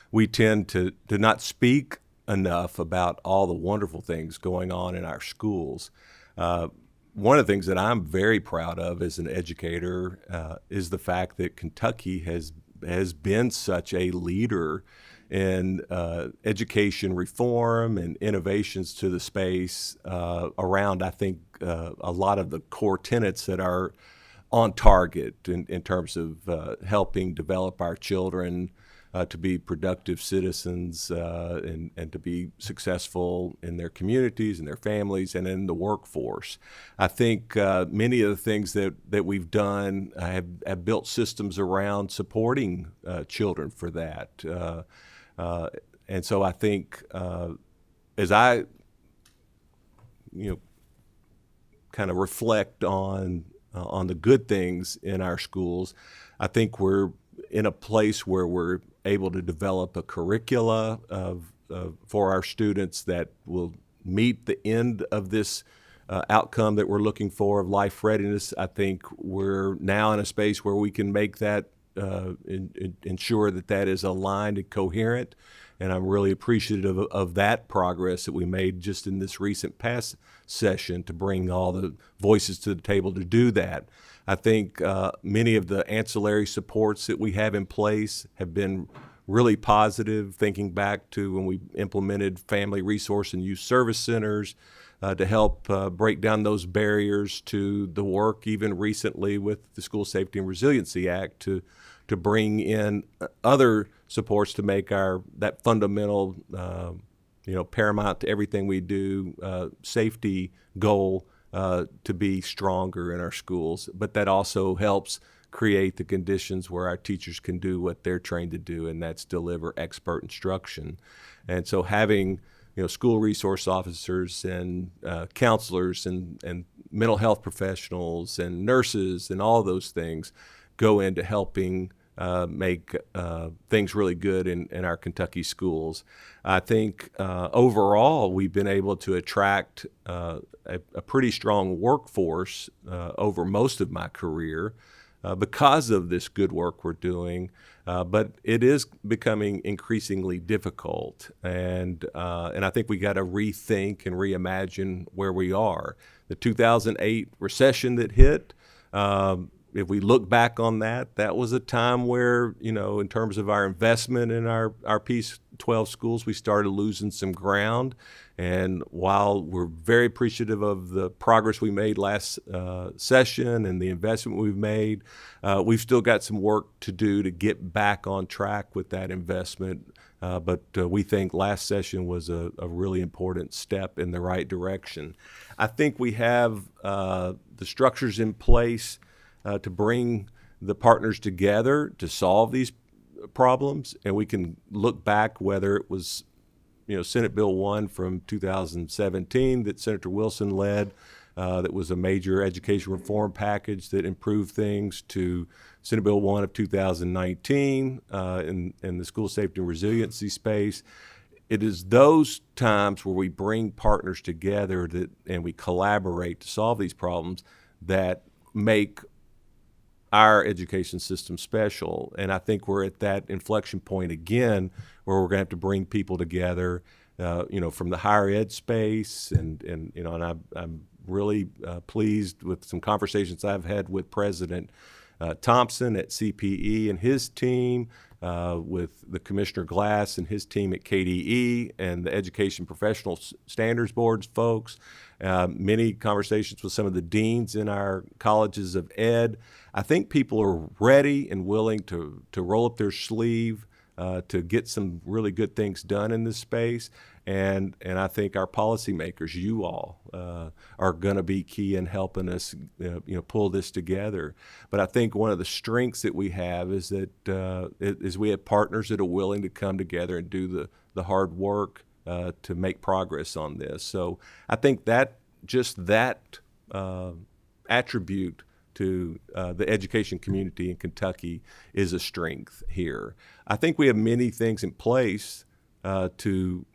we tend to not speak enough about all the wonderful things going on in our schools. One of the things that I'm very proud of as an educator is the fact that Kentucky has been such a leader in education reform and innovations to the space around, I think, a lot of the core tenets that are on target in terms of helping develop our children to be productive citizens and to be successful in their communities and their families and in the workforce. I think many of the things that we've done have built systems around supporting children for that. And so I think as I, kind of reflect on the good things in our schools, I think we're in a place where we're able to develop a curricula for our students that will meet the end of this outcome that we're looking for of life readiness. I think we're now in a space where we can make that ensure that is aligned and coherent, and I'm really appreciative of that progress that we made just in this recent past session to bring all the voices to the table to do that. I think many of the ancillary supports that we have in place have been really positive, thinking back to when we implemented family resource and youth service centers to help break down those barriers to the work, even recently with the School Safety and Resiliency Act to bring in other supports to make that fundamental, paramount to everything we do, safety goal to be stronger in our schools. But that also helps create the conditions where our teachers can do what they're trained to do, and that's deliver expert instruction. And so having school resource officers and counselors and mental health professionals and nurses and all those things go into helping make things really good in our Kentucky schools. I think overall we've been able to attract a pretty strong workforce over most of my career because of this good work we're doing. But it is becoming increasingly difficult, and I think we got to rethink and reimagine where we are. The 2008 recession that hit, if we look back on that, that was a time where, in terms of our investment in our P-12 schools, we started losing some ground. And while we're very appreciative of the progress we made last session and the investment we've made, we've still got some work to do to get back on track with that investment. But we think last session was a really important step in the right direction. I think we have the structures in place to bring the partners together to solve these problems, and we can look back whether it was Senate Bill 1 from 2017 that Senator Wilson led, that was a major education reform package that improved things, to Senate Bill 1 of 2019 in the school safety and resiliency space. It is those times where we bring partners together and we collaborate to solve these problems that make our education system special. And I think we're at that inflection point again where we're going to have to bring people together, from the higher ed space. And I'm really pleased with some conversations I've had with President Thompson at CPE and his team, with the Commissioner Glass and his team at KDE, and the Education Professional Standards Board's folks. Many conversations with some of the deans in our colleges of ed. I think people are ready and willing to roll up their sleeve to get some really good things done in this space. And I think our policymakers, you all, are going to be key in helping us, pull this together. But I think one of the strengths that we have is that we have partners that are willing to come together and do the hard work to make progress on this. So I think that attribute to the education community in Kentucky is a strength here. I think we have many things in place to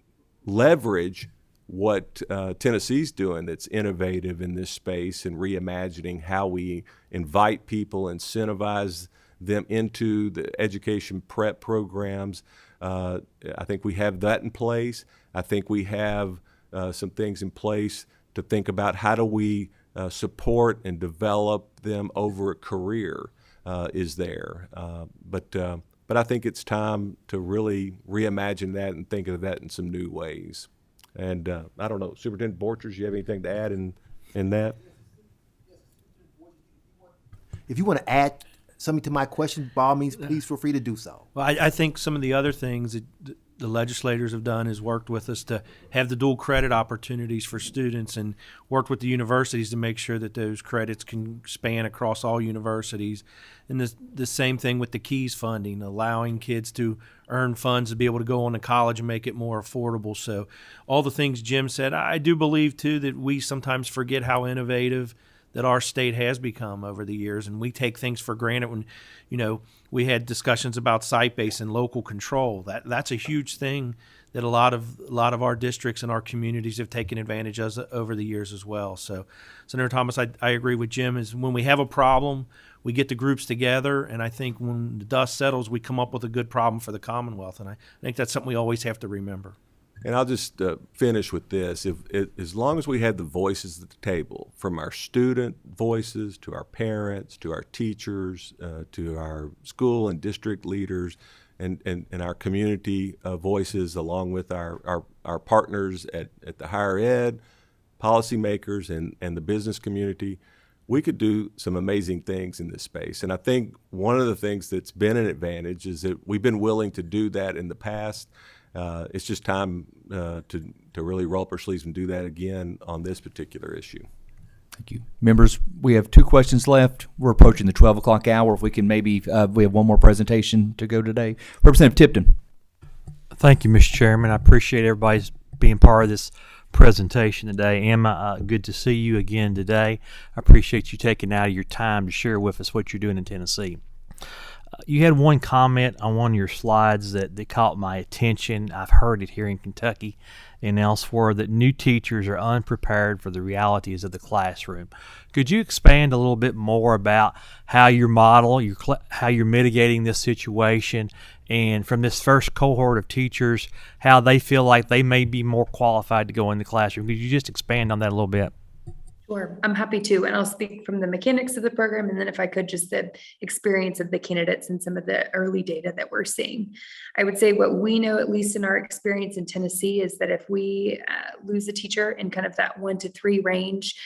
leverage what Tennessee's doing that's innovative in this space, and reimagining how we invite people, incentivize them into the education prep programs. I think we have that in place. I think we have some things in place to think about how do we support and develop them over a career is there. But I think it's time to really reimagine that and think of that in some new ways. And I don't know, Superintendent Borchers, you have anything to add in that? If you want to add something to my question, by all means, please feel free to do so. Well, I think some of the other things that the legislators have done is worked with us to have the dual credit opportunities for students, and worked with the universities to make sure that those credits can span across all universities. And the same thing with the KEYS funding, allowing kids to earn funds to be able to go on to college and make it more affordable. So all the things Jim said, I do believe too that we sometimes forget how innovative that our state has become over the years, and we take things for granted. When we had discussions about site-based and local control, that's a huge thing that a lot of our districts and our communities have taken advantage of over the years as well. So Senator Thomas, I agree with Jim, is when we have a problem, we get the groups together, and I think when the dust settles, we come up with a good problem for the Commonwealth, and I think that's something we always have to remember. And I'll just finish with this. As long as we had the voices at the table, from our student voices to our parents, to our teachers, to our school and district leaders, and our community voices, along with our partners at the higher ed, policymakers, and the business community, we could do some amazing things in this space. And I think one of the things that's been an advantage is that we've been willing to do that in the past. It's just time to really roll up our sleeves and do that again on this particular issue. Thank you. Members, we have 2 questions left. We're approaching the 12 o'clock hour. If we can maybe, we have one more presentation to go today. Representative Tipton. Thank you, Mr. Chairman. I appreciate everybody's being part of this presentation today. Emma, good to see you again today. I appreciate you taking out of your time to share with us what you're doing in Tennessee. You had one comment on one of your slides that caught my attention. I've heard it here in Kentucky and elsewhere, that new teachers are unprepared for the realities of the classroom. Could you expand a little bit more about how your model, how you're mitigating this situation, and from this first cohort of teachers, how they feel like they may be more qualified to go in the classroom? Could you just expand on that a little bit? Sure, I'm happy to, and I'll speak from the mechanics of the program, and then if I could, just the experience of the candidates and some of the early data that we're seeing. I would say what we know, at least in our experience in Tennessee, is that if we lose a teacher in kind of that 1 to 3 range,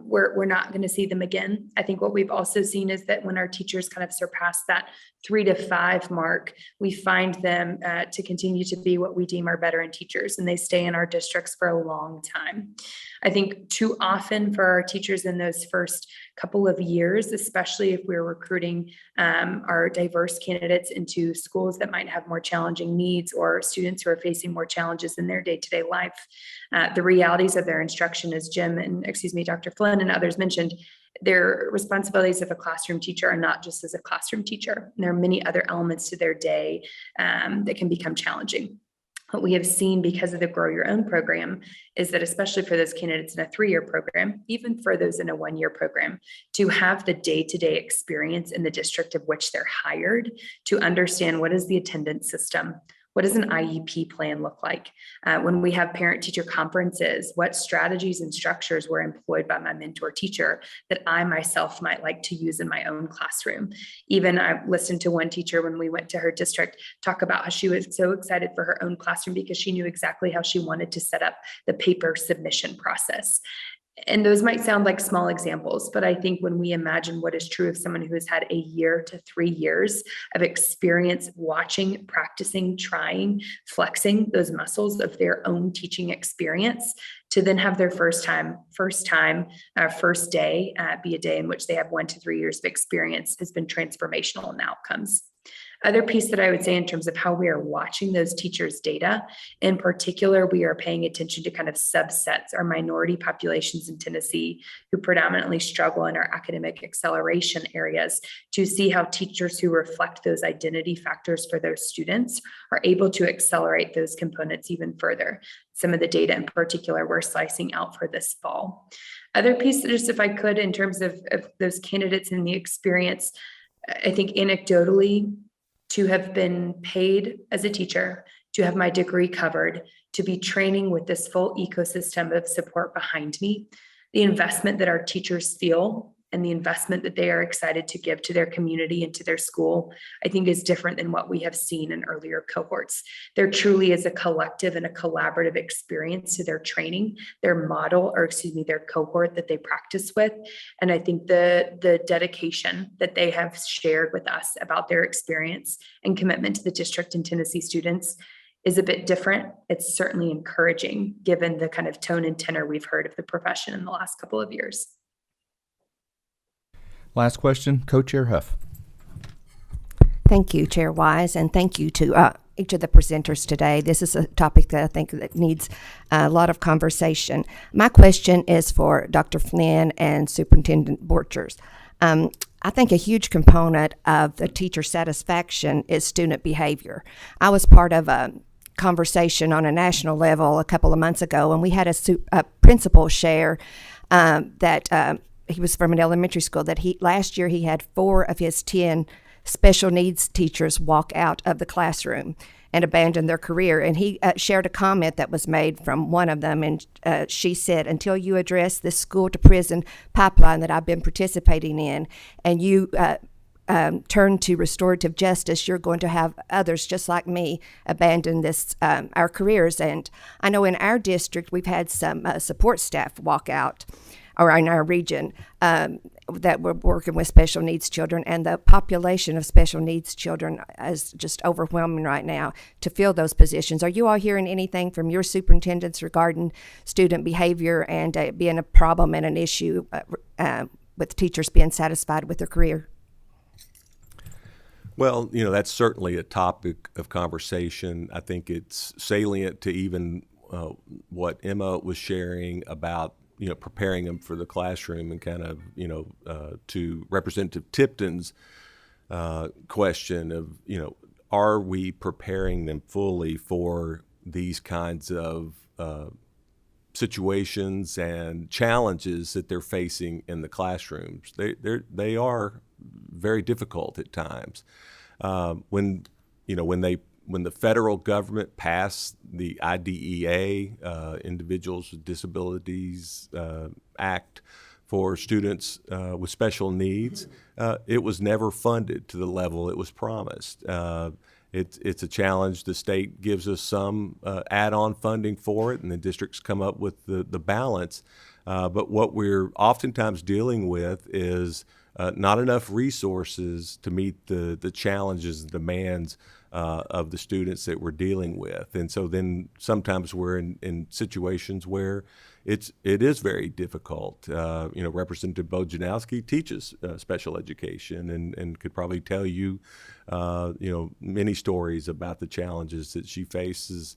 we're not going to see them again. I think what we've also seen is that when our teachers kind of surpass that 3 to 5 mark, we find them to continue to be what we deem our veteran teachers, and they stay in our districts for a long time. I think too often for our teachers in those first couple of years, especially if we're recruiting our diverse candidates into schools that might have more challenging needs or students who are facing more challenges in their day-to-day life, the realities of their instruction, as Dr. Flynn and others mentioned, their responsibilities of a classroom teacher are not just as a classroom teacher. There are many other elements to their day that can become challenging. What we have seen because of the Grow Your Own program is that, especially for those candidates in a 3-year program, even for those in a 1-year program, to have the day-to-day experience in the district of which they're hired, to understand what is the attendance system, what does an IEP plan look like? When we have parent-teacher conferences, what strategies and structures were employed by my mentor teacher that I myself might like to use in my own classroom? Even I listened to one teacher when we went to her district talk about how she was so excited for her own classroom because she knew exactly how she wanted to set up the paper submission process. And those might sound like small examples, but I think when we imagine what is true of someone who has had a year to 3 years of experience watching, practicing, trying, flexing those muscles of their own teaching experience, to then have their first day be a day in which they have 1 to 3 years of experience has been transformational in outcomes. Other piece that I would say in terms of how we are watching those teachers' data, in particular, we are paying attention to kind of subsets, our minority populations in Tennessee who predominantly struggle in our academic acceleration areas, to see how teachers who reflect those identity factors for those students are able to accelerate those components even further. Some of the data in particular we're slicing out for this fall. Other piece, just if I could, in terms of those candidates and the experience, I think anecdotally, to have been paid as a teacher, to have my degree covered, to be training with this full ecosystem of support behind me, the investment that our teachers feel and the investment that they are excited to give to their community and to their school, I think is different than what we have seen in earlier cohorts. There truly is a collective and a collaborative experience to their training, their cohort that they practice with. And I think the dedication that they have shared with us about their experience and commitment to the district and Tennessee students is a bit different. It's certainly encouraging given the kind of tone and tenor we've heard of the profession in the last couple of years. Last question, Co-Chair Huff. Thank you, Chair Wise, and thank you to each of the presenters today. This is a topic that I think that needs a lot of conversation. My question is for Dr. Flynn and Superintendent Borchers. I think a huge component of the teacher satisfaction is student behavior. I was part of a conversation on a national level a couple of months ago, and we had a principal share that he was from an elementary school, that last year he had 4 of his 10 special needs teachers walk out of the classroom and abandon their career. And he shared a comment that was made from one of them, and she said, until you address this school to prison pipeline that I've been participating in, and you turn to restorative justice, you're going to have others just like me abandon our careers. And I know in our district we've had some support staff walk out, or in our region, that we're working with special needs children, and the population of special needs children is just overwhelming right now to fill those positions. Are you all hearing anything from your superintendents regarding student behavior and being a problem and an issue with teachers being satisfied with their career? Well, that's certainly a topic of conversation. I think it's salient to even what Emma was sharing about preparing them for the classroom, and kind of, to Representative Tipton's question of, are we preparing them fully for these kinds of situations and challenges that they're facing in the classrooms? They are very difficult at times. When the federal government passed the IDEA, Individuals with Disabilities Act, for students with special needs, it was never funded to the level it was promised. It's a challenge. The state gives us some add-on funding for it, and the districts come up with the balance. But what we're oftentimes dealing with is not enough resources to meet the challenges and demands of the students that we're dealing with. And so then sometimes we're in situations where it is very difficult. Representative Bojanowski teaches special education and could probably tell you, many stories about the challenges that she faces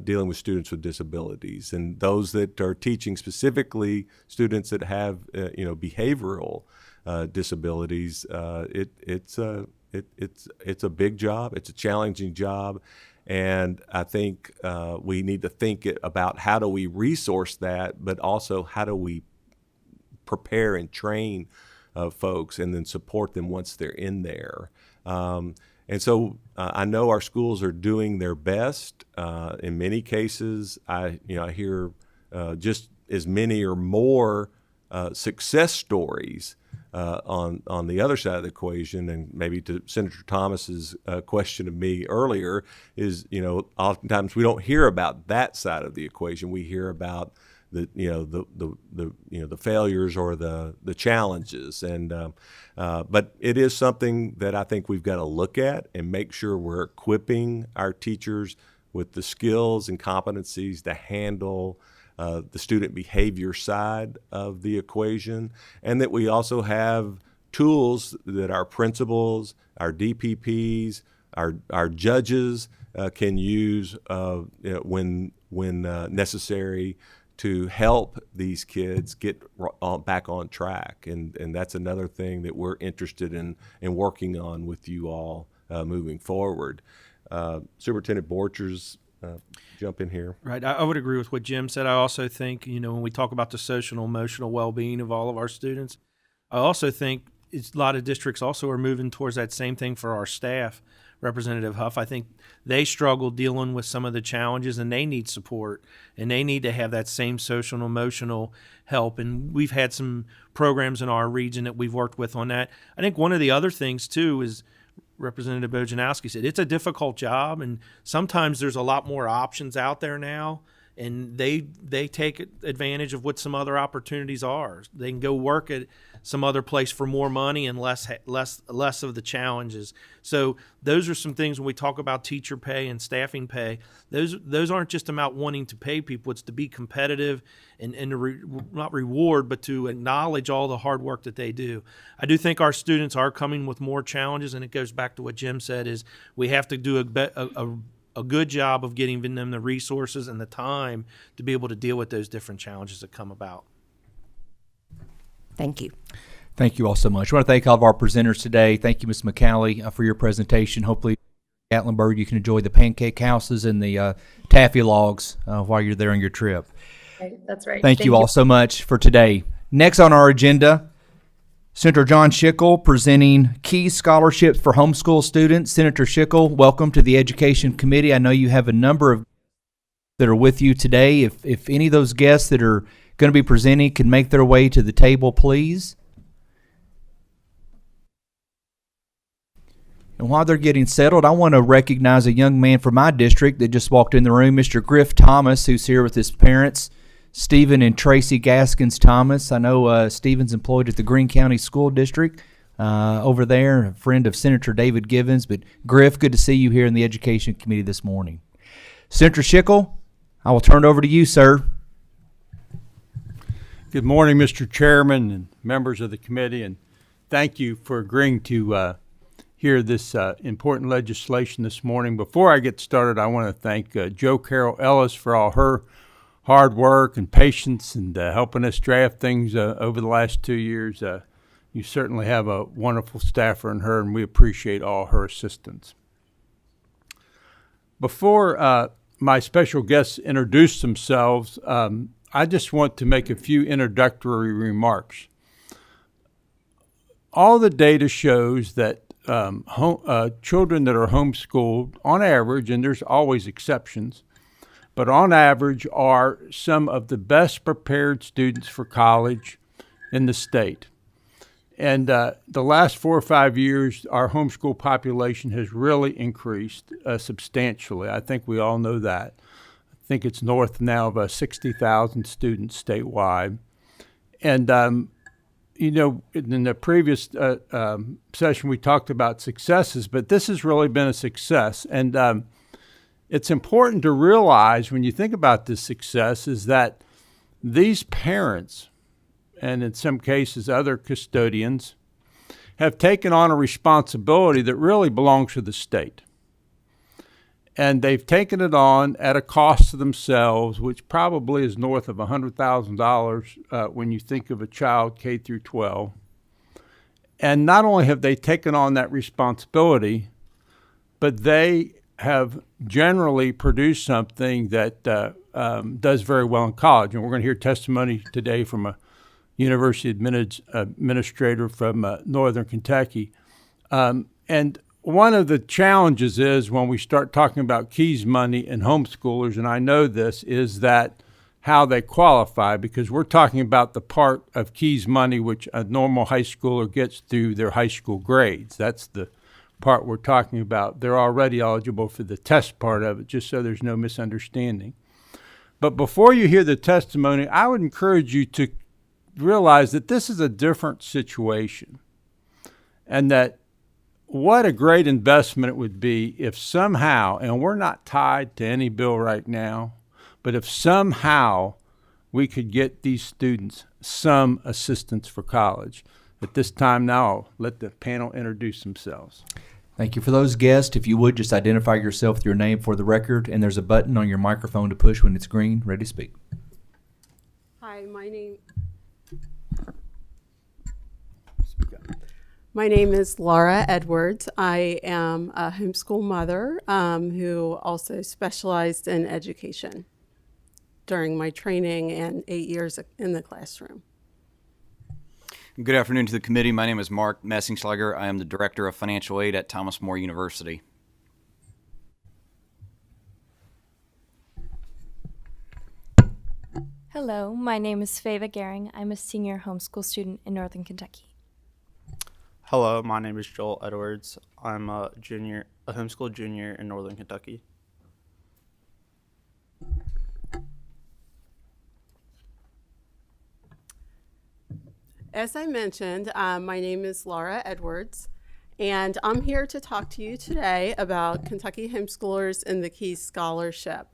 dealing with students with disabilities. And those that are teaching specifically students that have, behavioral disabilities, it's a big job. It's a challenging job. And I think we need to think about how do we resource that, but also how do we prepare and train folks and then support them once they're in there. And so I know our schools are doing their best. In many cases, I hear just as many or more success stories on the other side of the equation. And maybe to Senator Thomas's question of me earlier is, oftentimes we don't hear about that side of the equation. We hear about the failures or the challenges, and but it is something that I think we've got to look at and make sure we're equipping our teachers with the skills and competencies to handle the student behavior side of the equation, and that we also have tools that our principals, our DPPs, our judges can use when necessary to help these kids get back on track. And that's another thing that we're interested in working on with you all moving forward. Superintendent Borchers, jump in here. Right. I would agree with what Jim said. I also think, when we talk about the social and emotional well-being of all of our students, I also think a lot of districts also are moving towards that same thing for our staff. Representative Huff, I think they struggle dealing with some of the challenges, and they need support, and they need to have that same social and emotional help. And we've had some programs in our region that we've worked with on that. I think one of the other things, too, is Representative Bojanowski said, it's a difficult job, and sometimes there's a lot more options out there now, and they take advantage of what some other opportunities are. They can go work at some other place for more money and less of the challenges. So those are some things when we talk about teacher pay and staffing pay. Those aren't just about wanting to pay people. It's to be competitive and not reward, but to acknowledge all the hard work that they do. I do think our students are coming with more challenges, and it goes back to what Jim said, is we have to do a good job of getting them the resources and the time to be able to deal with those different challenges that come about. Thank you. Thank you all so much. I want to thank all of our presenters today. Thank you, Ms. Mccalley, for your presentation. Hopefully, Gatlinburg, you can enjoy the pancake houses and the taffy logs while you're there on your trip. Right, that's right. Thank you all so much for today. Next on our agenda, Senator John Schickel presenting key scholarships for homeschool students. Senator Schickel, welcome to the Education Committee. I know you have a number of that are with you today. If any of those guests that are going to be presenting can make their way to the table, please. And while they're getting settled, I want to recognize a young man from my district that just walked in the room, Mr. Griff Thomas, who's here with his parents, Stephen and Tracy Gaskins Thomas. I know Stephen's employed at the Greene County School District over there, a friend of Senator David Givens. But Griff, good to see you here in the Education Committee this morning. Senator Schickel, I will turn it over to you, sir. Good morning, Mr. Chairman and members of the committee, and thank you for agreeing to hear this important legislation this morning. Before I get started, I want to thank Jo Carroll Ellis for all her hard work and patience and helping us draft things over the last 2 years. you certainly have a wonderful staffer in her, and we appreciate all her assistance. Before my special guests introduce themselves, I just want to make a few introductory remarks. All the data shows that children that are homeschooled, on average, and there's always exceptions, but on average are some of the best prepared students for college in the state. And the last 4 or 5 years, our homeschool population has really increased substantially. I think we all know that. I think it's north now of 60,000 students statewide. And you know, in the previous session, we talked about successes, but this has really been a success. And it's important to realize when you think about this success is that these parents, and in some cases other custodians, have taken on a responsibility that really belongs to the state. And they've taken it on at a cost to themselves, which probably is north of $100,000 when you think of a child K through 12. And not only have they taken on that responsibility, but they have generally produced something that does very well in college. And we're going to hear testimony today from a university administrator from Northern Kentucky. And one of the challenges is when we start talking about KEYS money and homeschoolers, and I know this, is that how they qualify, because we're talking about the part of KEYS money which a normal high schooler gets through their high school grades. That's the part we're talking about. They're already eligible for the test part of it, just so there's no misunderstanding. But before you hear the testimony, I would encourage you to realize that this is a different situation, and that what a great investment it would be if somehow, and we're not tied to any bill right now, but if somehow we could get these students some assistance for college. At this time now, I'll let the panel introduce themselves. Thank you. For those guests, if you would, just identify yourself with your name for the record, and there's a button on your microphone to push when it's green. Ready to speak. Hi, my name is Laura Edwards. I am a homeschool mother who also specialized in education during my training and 8 years in the classroom. Good afternoon to the committee. My name is Mark Messingschlager. I am the Director of Financial Aid at Thomas More University. Hello, my name is Fava Gehring. I'm a senior homeschool student in Northern Kentucky. Hello, my name is Joel Edwards. I'm a homeschool junior in Northern Kentucky. As I mentioned, my name is Laura Edwards, and I'm here to talk to you today about Kentucky homeschoolers and the KEYS Scholarship.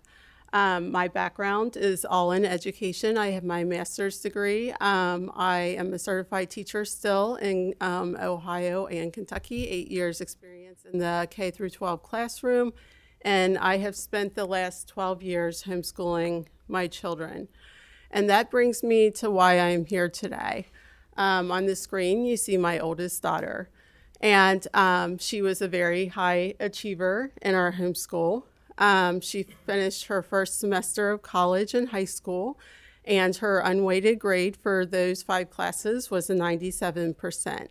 My background is all in education. I have my master's degree. I am a certified teacher still in Ohio and Kentucky, 8 years experience in the K through 12 classroom, and I have spent the last 12 years homeschooling my children. And that brings me to why I'm here today. On the screen, you see my oldest daughter, and she was a very high achiever in our homeschool. She finished her first semester of college and high school, and her unweighted grade for those 5 classes was a 97%.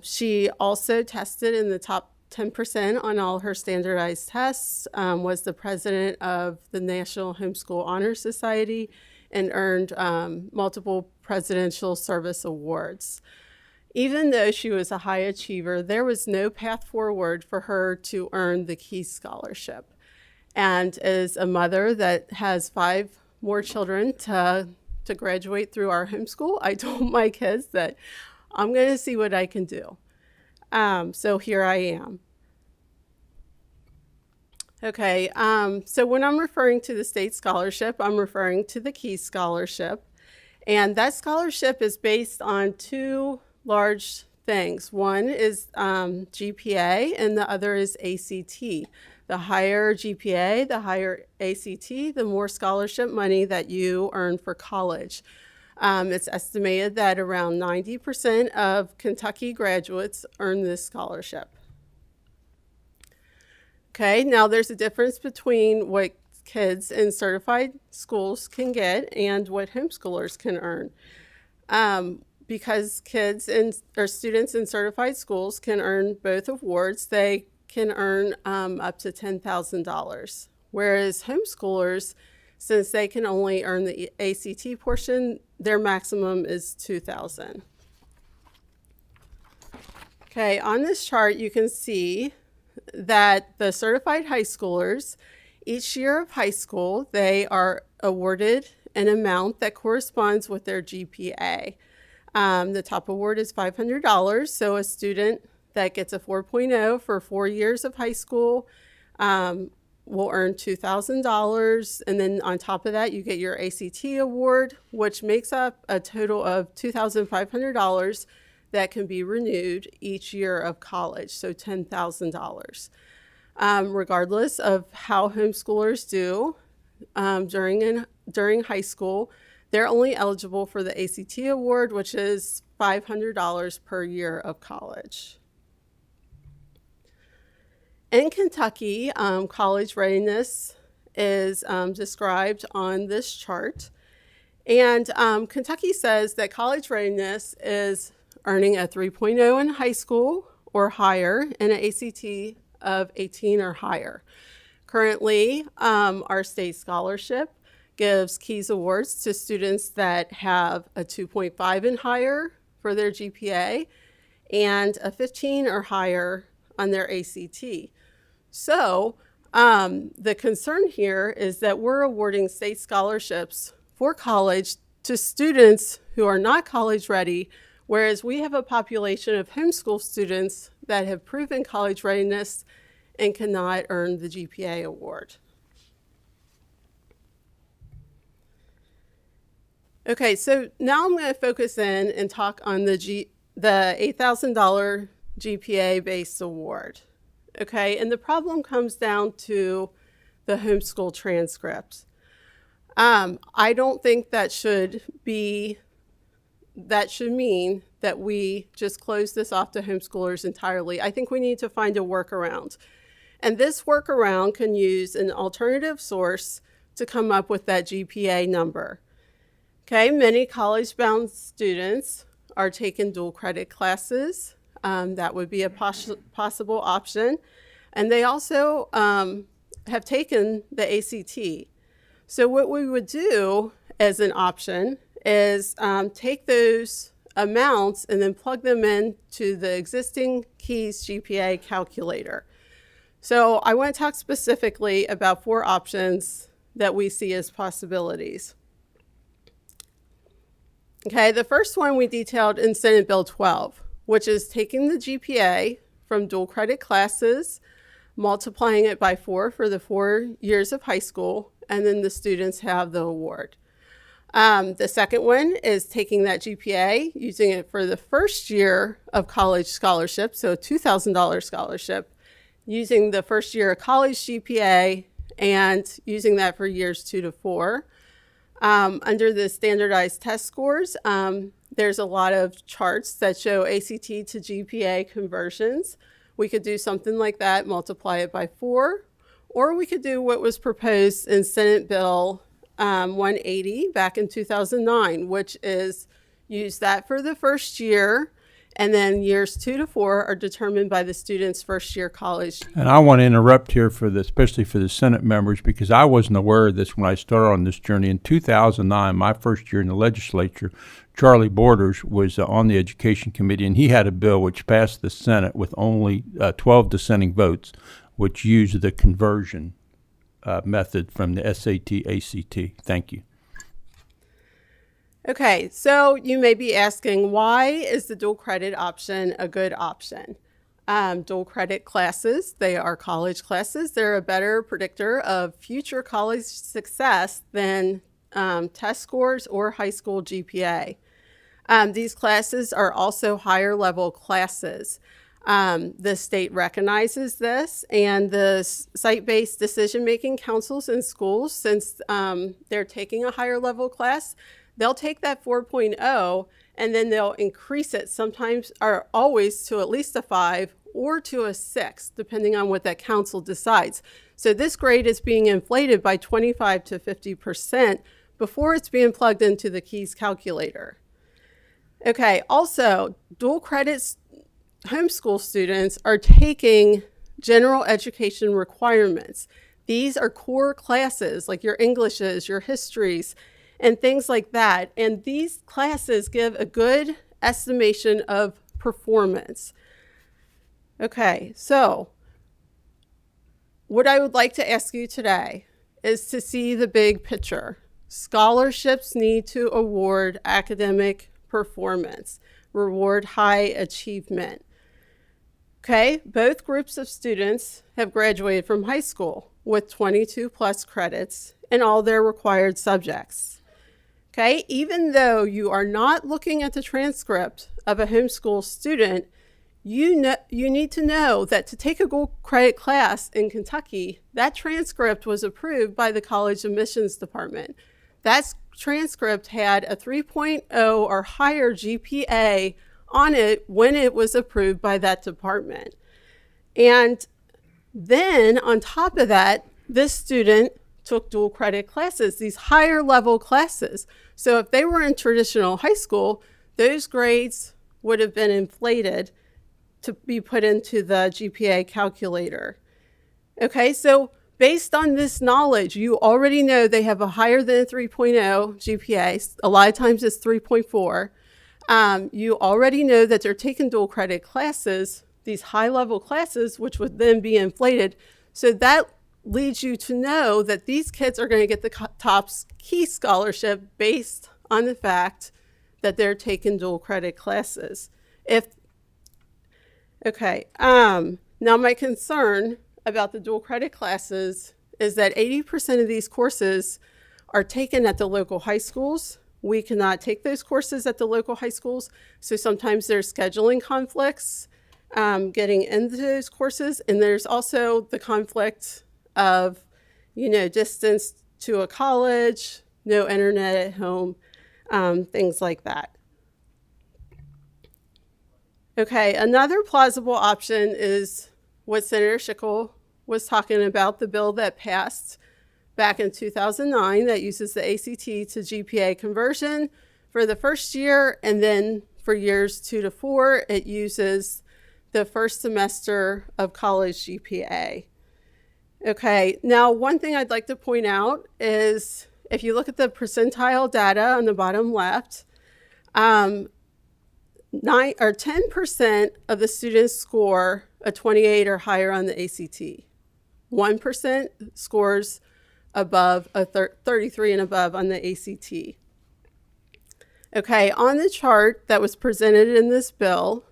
She also tested in the top 10% on all her standardized tests, was the president of the National Homeschool Honor Society, and earned multiple Presidential Service Awards. Even though she was a high achiever, there was no path forward for her to earn the KEYS Scholarship. And as a mother that has 5 more children to graduate through our homeschool, I told my kids that I'm going to see what I can do. So here I am. Okay, so when I'm referring to the state scholarship, I'm referring to the KEYS Scholarship. And that scholarship is based on 2 large things. One is GPA, and the other is ACT. The higher GPA, the higher ACT, the more scholarship money that you earn for college. It's estimated that around 90% of Kentucky graduates earn this scholarship. Okay, now there's a difference between what kids in certified schools can get and what homeschoolers can earn. Because kids or students in certified schools can earn both awards, they can earn up to $10,000. Whereas homeschoolers, since they can only earn the ACT portion, their maximum is $2,000. Okay, on this chart you can see that the certified high schoolers, each year of high school, they are awarded an amount that corresponds with their GPA. The top award is $500, so a student that gets a 4.0 for 4 years of high school will earn $2,000, and then on top of that, you get your ACT award, which makes up a total of $2,500 that can be renewed each year of college, so $10,000. Regardless of how homeschoolers do during high school, they're only eligible for the ACT award, which is $500 per year of college. In Kentucky, college readiness is described on this chart. And Kentucky says that college readiness is earning a 3.0 in high school or higher and an ACT of 18 or higher. Currently, our state scholarship gives Keys Awards to students that have a 2.5 and higher for their GPA and a 15 or higher on their ACT. So the concern here is that we're awarding state scholarships for college to students who are not college ready, whereas we have a population of homeschool students that have proven college readiness and cannot earn the GPA award. Okay, so now I'm going to focus in and talk on the $8,000 GPA-based award. Okay, and the problem comes down to the homeschool transcripts. I don't think that should mean that we just close this off to homeschoolers entirely. I think we need to find a workaround. And this workaround can use an alternative source to come up with that GPA number. Okay, many college-bound students are taking dual credit classes. That would be a possible option. And they also have taken the ACT. So what we would do as an option is take those amounts and then plug them into the existing Keys GPA calculator. So I want to talk specifically about 4 options that we see as possibilities. Okay, the first one we detailed in Senate Bill 12, which is taking the GPA from dual credit classes, multiplying it by 4 for the 4 years of high school, and then the students have the award. The second one is taking that GPA, using it for the first year of college scholarship, so a $2,000 scholarship, using the first year of college GPA and using that for years 2 to 4. Under the standardized test scores, there's a lot of charts that show ACT to GPA conversions. We could do something like that, multiply it by 4, or we could do what was proposed in Senate Bill 180 back in 2009, which is use that for the first year, and then years 2 to 4 are determined by the student's first year college. And I want to interrupt here especially for the Senate members, because I wasn't aware of this when I started on this journey. In 2009, my first year in the legislature, Charlie Borders was on the Education Committee, and he had a bill which passed the Senate with only 12 dissenting votes, which used the conversion method from the SAT, ACT. Thank you. Okay, so you may be asking, why is the dual credit option a good option? Dual credit classes, they are college classes. They're a better predictor of future college success than test scores or high school GPA. These classes are also higher level classes. The state recognizes this, and the site-based decision-making councils in schools, since they're taking a higher level class, they'll take that 4.0 and then they'll increase it sometimes or always to at least a 5 or to a 6, depending on what that council decides. So this grade is being inflated by 25 to 50% before it's being plugged into the KEYS calculator. Okay, also, dual credits homeschool students are taking general education requirements. These are core classes like your Englishes, your histories, and things like that. And these classes give a good estimation of performance. Okay, so what I would like to ask you today is to see the big picture. Scholarships need to award academic performance, reward high achievement. Okay, both groups of students have graduated from high school with 22 plus credits in all their required subjects. Okay, even though you are not looking at the transcript of a homeschool student, you need to know that to take a dual credit class in Kentucky, that transcript was approved by the college admissions department. That transcript had a 3.0 or higher GPA on it when it was approved by that department. And then on top of that, this student took dual credit classes, these higher level classes. So if they were in traditional high school, those grades would have been inflated to be put into the GPA calculator. Okay, so based on this knowledge, you already know they have a higher than 3.0 GPA. A lot of times it's 3.4. You already know that they're taking dual credit classes, these high level classes, which would then be inflated. So that leads you to know that these kids are going to get the TOPS Key Scholarship based on the fact that they're taking dual credit classes. Now my concern about the dual credit classes is that 80% of these courses are taken at the local high schools. We cannot take those courses at the local high schools, so sometimes there's scheduling conflicts getting into those courses, and there's also the conflict of, distance to a college, no internet at home, things like that. Okay, another plausible option is what Senator Schickel was talking about, the bill that passed back in 2009 that uses the ACT to GPA conversion for the first year, and then for years 2 to 4, it uses the first semester of college GPA. Okay, now one thing I'd like to point out is if you look at the percentile data on the bottom left, 10% of the students score a 28 or higher on the ACT. 1% scores above a 33 and above on the ACT. Okay, on the chart that was presented in this bill,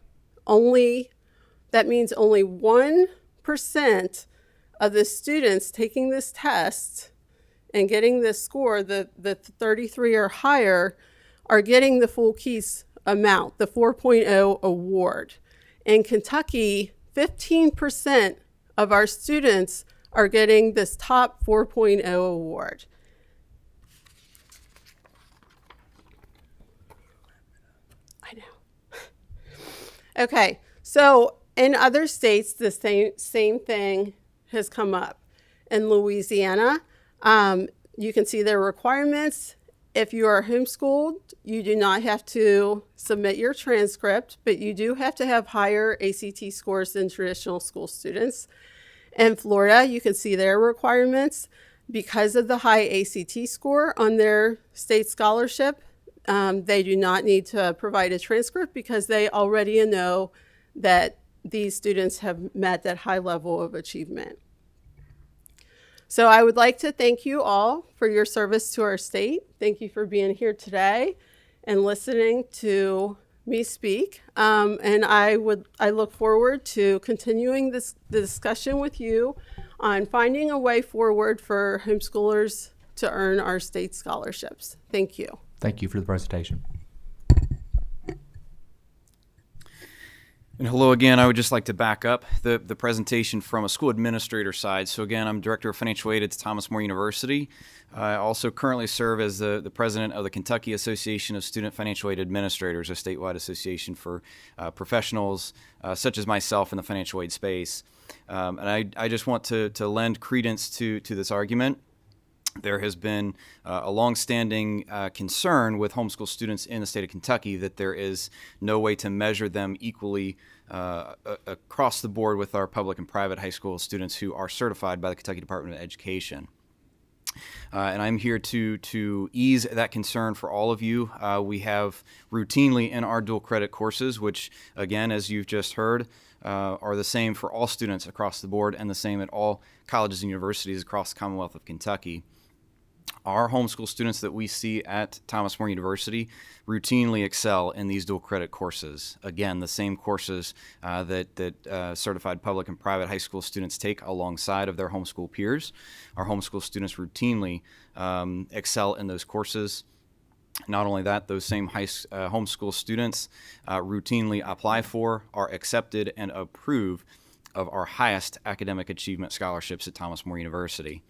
that means only 1% of the students taking this test and getting this score, the 33 or higher, are getting the full KEYS amount, the 4.0 award. In Kentucky, 15% of our students are getting this top 4.0 award. I know. Okay, so in other states, the same thing has come up. In Louisiana, you can see their requirements. If you are homeschooled, you do not have to submit your transcript, but you do have to have higher ACT scores than traditional school students. In Florida, you can see their requirements. Because of the high ACT score on their state scholarship, they do not need to provide a transcript because they already know that these students have met that high level of achievement. So I would like to thank you all for your service to our state. Thank you for being here today and listening to me speak. And I look forward to continuing the discussion with you on finding a way forward for homeschoolers to earn our state scholarships. Thank you. Thank you for the presentation. And hello again. I would just like to back up the presentation from a school administrator side. So again, I'm Director of Financial Aid at Thomas More University. I also currently serve as the president of the Kentucky Association of Student Financial Aid Administrators, a statewide association for professionals such as myself in the financial aid space. And I just want to lend credence to this argument. There has been a longstanding concern with homeschool students in the state of Kentucky that there is no way to measure them equally across the board with our public and private high school students who are certified by the Kentucky Department of Education. And I'm here to ease that concern for all of you. We have routinely in our dual credit courses, which again, as you've just heard, are the same for all students across the board and the same at all colleges and universities across the Commonwealth of Kentucky. Our homeschool students that we see at Thomas More University routinely excel in these dual credit courses. Again, the same courses that certified public and private high school students take alongside of their homeschool peers. Our homeschool students routinely excel in those courses. Not only that, those same homeschool students routinely apply for, are accepted, and approve of our highest academic achievement scholarships at Thomas More University.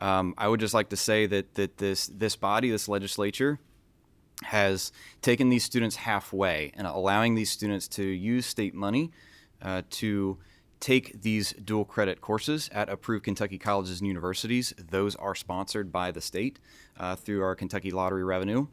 I would just like to say that this body, this legislature, has taken these students halfway and allowing these students to use state money to take these dual credit courses at approved Kentucky colleges and universities. Those are sponsored by the state through our Kentucky lottery revenue.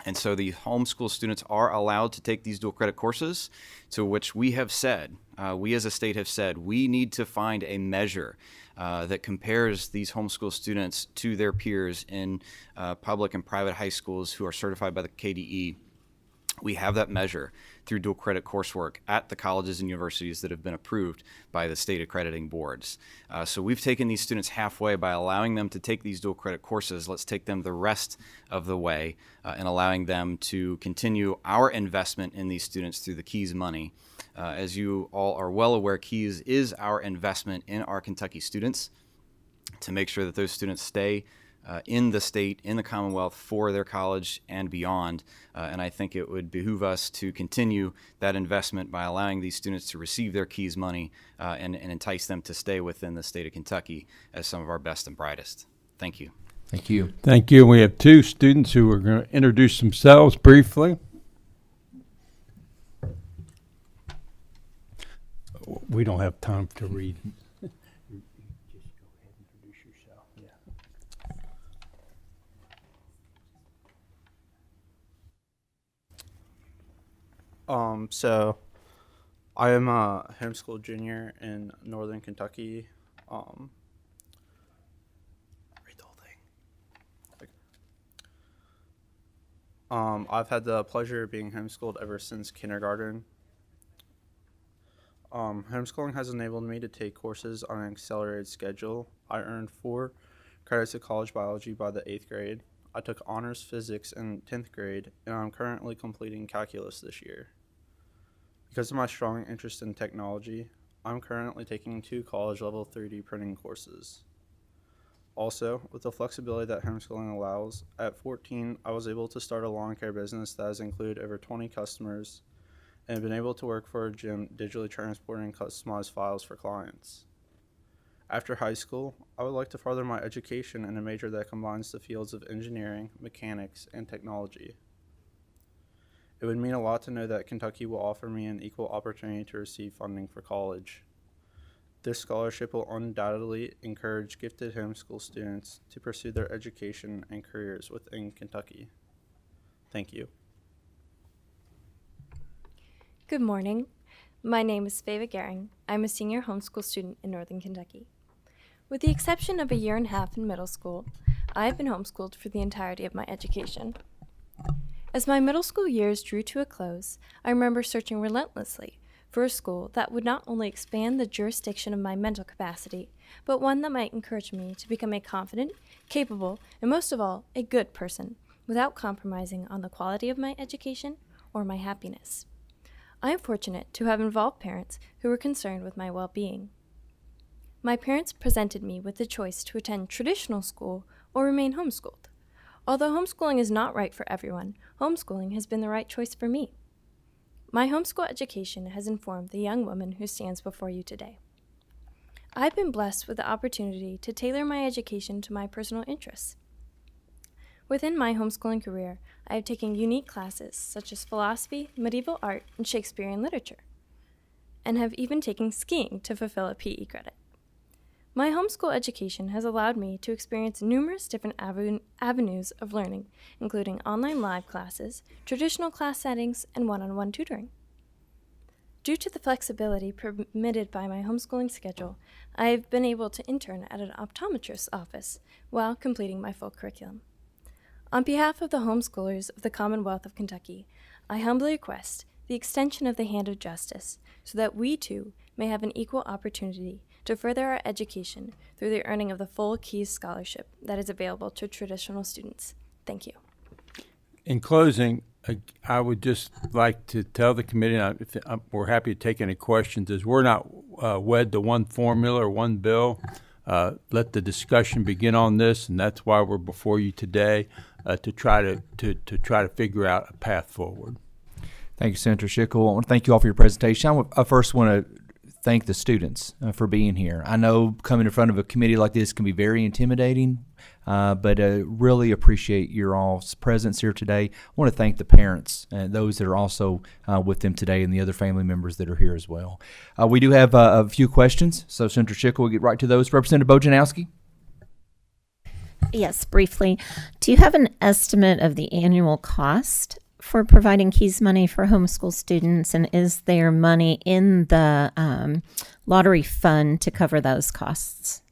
And so the homeschool students are allowed to take these dual credit courses, to which we have said, we as a state have said, we need to find a measure that compares these homeschool students to their peers in public and private high schools who are certified by the KDE. We have that measure through dual credit coursework at the colleges and universities that have been approved by the state accrediting boards. So we've taken these students halfway by allowing them to take these dual credit courses. Let's take them the rest of the way and allowing them to continue our investment in these students through the KEYS money. As you all are well aware, KEYS is our investment in our Kentucky students to make sure that those students stay in the state, in the Commonwealth, for their college and beyond. And I think it would behoove us to continue that investment by allowing these students to receive their KEYS money and entice them to stay within the state of Kentucky as some of our best and brightest. Thank you. Thank you. Thank you. We have two students who are going to introduce themselves briefly. We don't have time to read. So I am a homeschool junior in Northern Kentucky. Read the whole thing. I've had the pleasure of being homeschooled ever since kindergarten. Homeschooling has enabled me to take courses on an accelerated schedule. I earned 4 credits of college biology by the 8th grade. I took honors physics in 10th grade, and I'm currently completing calculus this year. Because of my strong interest in technology, I'm currently taking 2 college level 3D printing courses. Also, with the flexibility that homeschooling allows, at 14, I was able to start a lawn care business that has included over 20 customers and been able to work for a gym digitally transporting customized files for clients. After high school, I would like to further my education in a major that combines the fields of engineering, mechanics, and technology. It would mean a lot to know that Kentucky will offer me an equal opportunity to receive funding for college. This scholarship will undoubtedly encourage gifted homeschool students to pursue their education and careers within Kentucky. Thank you. Good morning. My name is Fava Gehring. I'm a senior homeschool student in Northern Kentucky. With the exception of a year and a half in middle school, I have been homeschooled for the entirety of my education. As my middle school years drew to a close, I remember searching relentlessly for a school that would not only expand the jurisdiction of my mental capacity, but one that might encourage me to become a confident, capable, and most of all, a good person, without compromising on the quality of my education or my happiness. I am fortunate to have involved parents who were concerned with my well-being. My parents presented me with the choice to attend traditional school or remain homeschooled. Although homeschooling is not right for everyone, homeschooling has been the right choice for me. My homeschool education has informed the young woman who stands before you today. I've been blessed with the opportunity to tailor my education to my personal interests. Within my homeschooling career, I have taken unique classes such as philosophy, medieval art, and Shakespearean literature, and have even taken skiing to fulfill a PE credit. My homeschool education has allowed me to experience numerous different avenues of learning, including online live classes, traditional class settings, and one-on-one tutoring. Due to the flexibility permitted by my homeschooling schedule, I have been able to intern at an optometrist's office while completing my full curriculum. On behalf of the homeschoolers of the Commonwealth of Kentucky, I humbly request the extension of the hand of justice so that we too may have an equal opportunity to further our education through the earning of the full KEYS scholarship that is available to traditional students. Thank you. In closing, I would just like to tell the committee, and we're happy to take any questions, is we're not wed to one formula or one bill. Let the discussion begin on this, and that's why we're before you today, to try to figure out a path forward. Thank you, Senator Schickel. I want to thank you all for your presentation. I first want to thank the students for being here. I know coming in front of a committee like this can be very intimidating, but really appreciate your all's presence here today. I want to thank the parents and those that are also with them today and the other family members that are here as well. We do have a few questions, so Senator Schickel will get right to those. Representative Bojanowski? Yes, briefly. Do you have an estimate of the annual cost for providing KEYS money for homeschool students, and is there money in the lottery fund to cover those costs?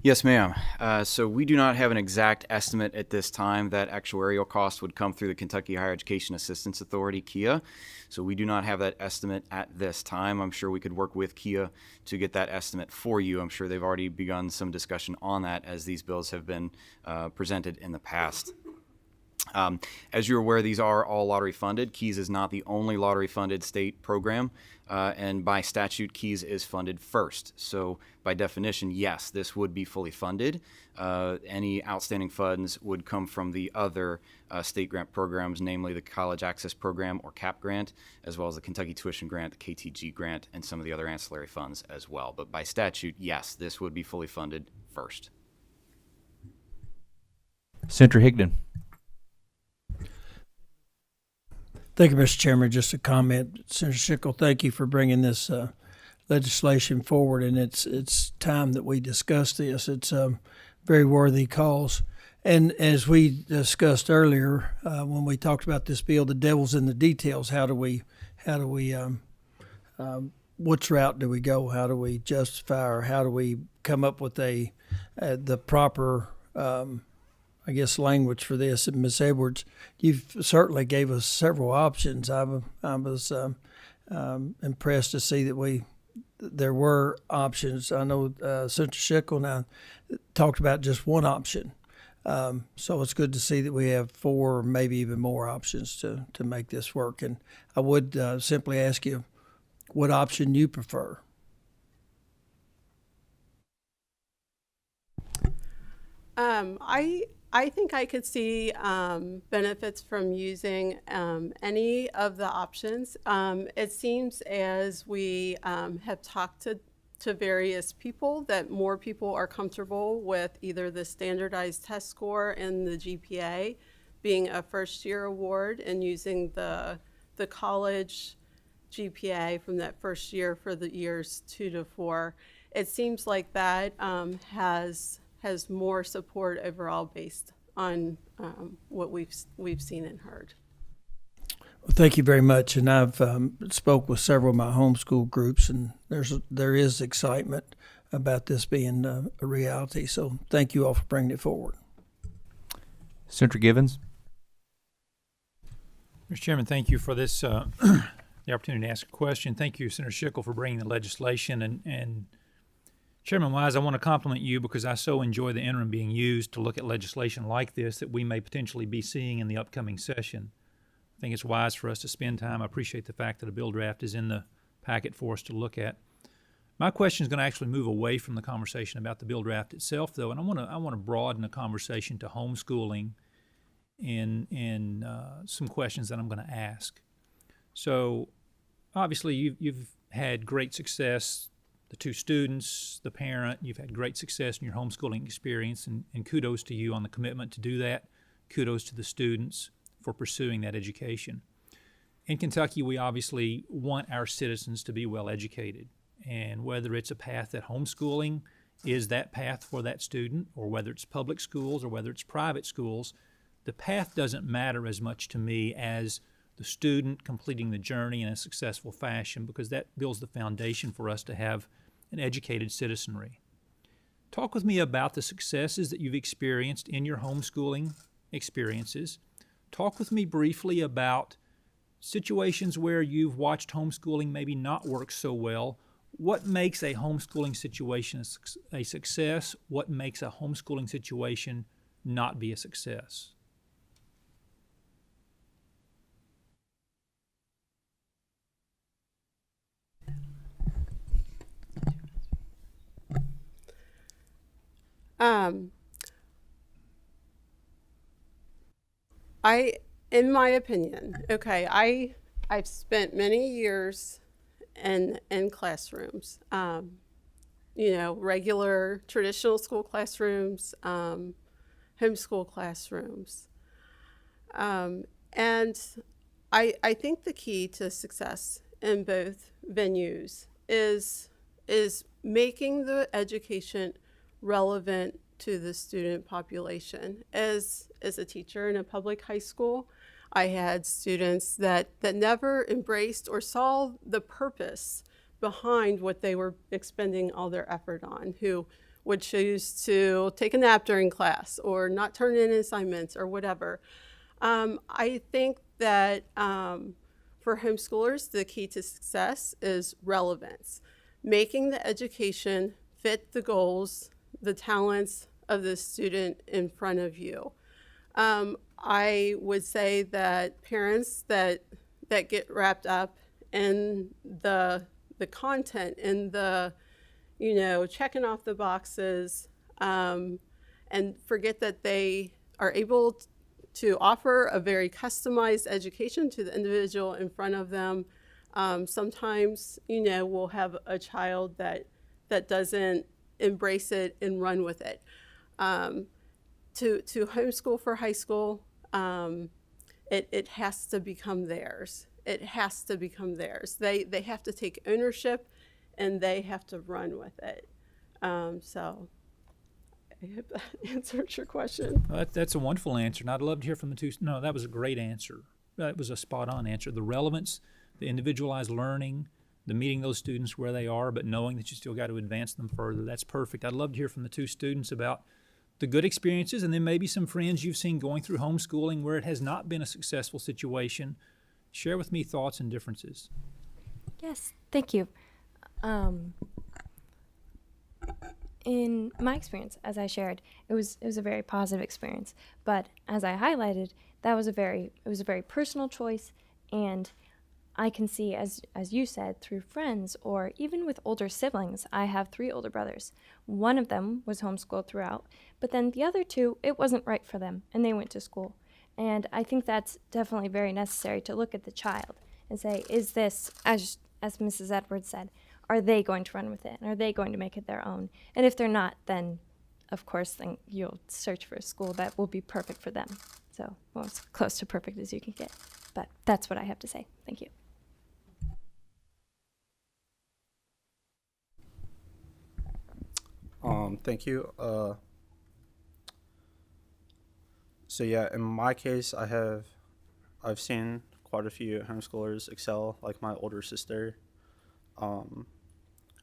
Yes, ma'am. So we do not have an exact estimate at this time. That actuarial cost would come through the Kentucky Higher Education Assistance Authority, KEA. So we do not have that estimate at this time. I'm sure we could work with KEA to get that estimate for you. I'm sure they've already begun some discussion on that as these bills have been presented in the past. As you're aware, these are all lottery funded. KEYS is not the only lottery funded state program, and by statute, KEYS is funded first. So by definition, yes, this would be fully funded. Any outstanding funds would come from the other state grant programs, namely the College Access Program or CAP grant, as well as the Kentucky Tuition Grant, the KTG grant, and some of the other ancillary funds as well. But by statute, yes, this would be fully funded first. Senator Higdon. Thank you, Mr. Chairman. Just a comment. Senator Schickel, thank you for bringing this legislation forward, and it's time that we discuss this. It's a very worthy cause. And as we discussed earlier, when we talked about this bill, the devil's in the details. Which route do we go? How do we justify, or how do we come up with the proper language for this? And Ms. Edwards, you've certainly gave us several options. I was impressed to see that there were options. I know Senator Schickel and I talked about just one option. So it's good to see that we have 4 or maybe even more options to make this work. And I would simply ask you what option you prefer. I think I could see benefits from using any of the options. It seems as we have talked to various people that more people are comfortable with either the standardized test score and the GPA being a first-year award and using the college GPA from that first year for the years 2 to 4. It seems like that has more support overall based on what we've seen and heard. Well, thank you very much. And I've spoke with several of my homeschool groups, and there is excitement about this being a reality. So thank you all for bringing it forward. Senator Givens. Mr. Chairman, thank you for this the opportunity to ask a question. Thank you, Senator Schickel, for bringing the legislation. And Chairman Wise, I want to compliment you because I so enjoy the interim being used to look at legislation like this that we may potentially be seeing in the upcoming session. I think it's wise for us to spend time. I appreciate the fact that a bill draft is in the packet for us to look at. My question is going to actually move away from the conversation about the bill draft itself, though, and I want to broaden the conversation to homeschooling in some questions that I'm going to ask. So obviously you've had great success, the two students, the parent, you've had great success in your homeschooling experience, and kudos to you on the commitment to do that. Kudos to the students for pursuing that education. In Kentucky, we obviously want our citizens to be well educated, and whether it's a path that homeschooling is that path for that student, or whether it's public schools or whether it's private schools, the path doesn't matter as much to me as the student completing the journey in a successful fashion, because that builds the foundation for us to have an educated citizenry. Talk with me about the successes that you've experienced in your homeschooling experiences. Talk with me briefly about situations where you've watched homeschooling maybe not work so well. What makes a homeschooling situation a success? What makes a homeschooling situation not be a success? In my opinion, okay, I've spent many years in classrooms, regular traditional school classrooms, homeschool classrooms. And I think the key to success in both venues is making the education relevant to the student population. As a teacher in a public high school, I had students that never embraced or saw the purpose behind what they were expending all their effort on, who would choose to take a nap during class or not turn in assignments or whatever. I think that for homeschoolers, the key to success is relevance, making the education fit the goals, the talents of the student in front of you. I would say that parents that get wrapped up in the content, in the checking off the boxes, and forget that they are able to offer a very customized education to the individual in front of them. Sometimes we'll have a child that doesn't embrace it and run with it. To homeschool for high school, it has to become theirs. It has to become theirs. They have to take ownership and they have to run with it. So I hope that answers your question. Well, that's a wonderful answer, and I'd love to hear from the two. No, that was a great answer. That was a spot-on answer. The relevance, the individualized learning, the meeting those students where they are, but knowing that you still got to advance them further. That's perfect. I'd love to hear from the two students about the good experiences, and then maybe some friends you've seen going through homeschooling where it has not been a successful situation. Share with me thoughts and differences. Yes, thank you. In my experience, as I shared, it was a very positive experience. But as I highlighted, it was a very personal choice, and I can see, as you said, through friends or even with older siblings. I have 3 older brothers. One of them was homeschooled throughout, but then the other 2, it wasn't right for them, and they went to school. And I think that's definitely very necessary to look at the child and say, is this, as Mrs. Edwards said, are they going to run with it? And are they going to make it their own? And if they're not, then, of course, then you'll search for a school that will be perfect for them. So, well, as close to perfect as you can get. But that's what I have to say. Thank you. Thank you. So yeah, in my case, I've seen quite a few homeschoolers excel, like my older sister.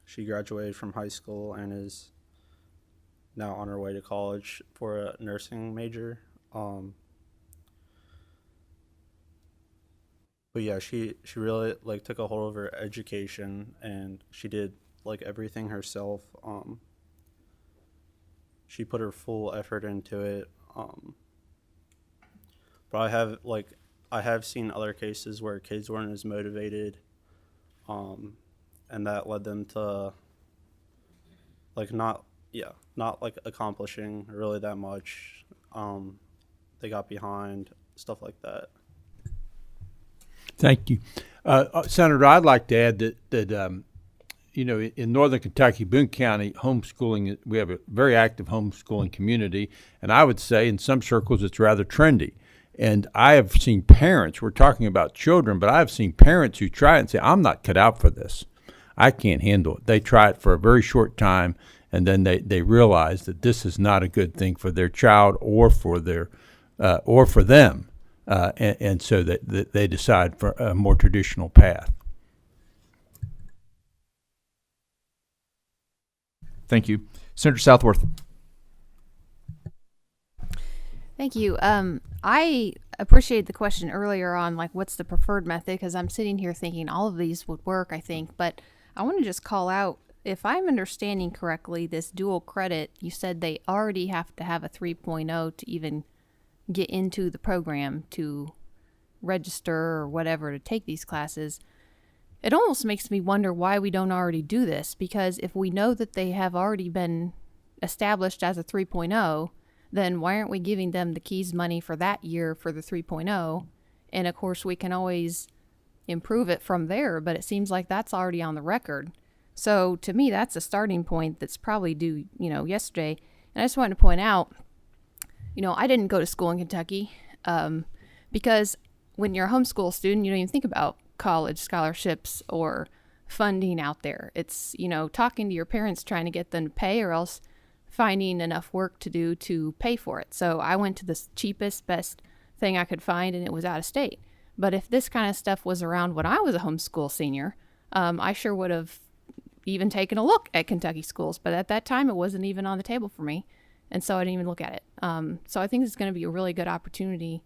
She graduated from high school and is now on her way to college for a nursing major. But yeah, she really took a hold of her education, and she did everything herself. She put her full effort into it. But I have seen other cases where kids weren't as motivated, and that led them to not accomplishing really that much. They got behind, stuff like that. Thank you. Senator, I'd like to add that in Northern Kentucky, Boone County, homeschooling, we have a very active homeschooling community, and I would say in some circles it's rather trendy. And I have seen parents, we're talking about children, but I've seen parents who try it and say, I'm not cut out for this. I can't handle it. They try it for a very short time, and then they realize that this is not a good thing for their child or for them. And so that they decide for a more traditional path. Thank you. Senator Southworth. Thank you. I appreciated the question earlier on, like, what's the preferred method? Because I'm sitting here thinking all of these would work, I think. But I want to just call out, if I'm understanding correctly, this dual credit, you said they already have to have a 3.0 to even get into the program to register or whatever to take these classes. It almost makes me wonder why we don't already do this, because if we know that they have already been established as a 3.0, then why aren't we giving them the keys money for that year for the 3.0? And of course, we can always improve it from there, but it seems like that's already on the record. So to me, that's a starting point that's probably due, yesterday. And I just wanted to point out, I didn't go to school in Kentucky because when you're a homeschool student, you don't even think about college scholarships or funding out there. It's, talking to your parents, trying to get them to pay, or else finding enough work to do to pay for it. So I went to the cheapest, best thing I could find, and it was out of state. But if this kind of stuff was around when I was a homeschool senior, I sure would have even taken a look at Kentucky schools. But at that time, it wasn't even on the table for me, and so I didn't even look at it. So I think it's going to be a really good opportunity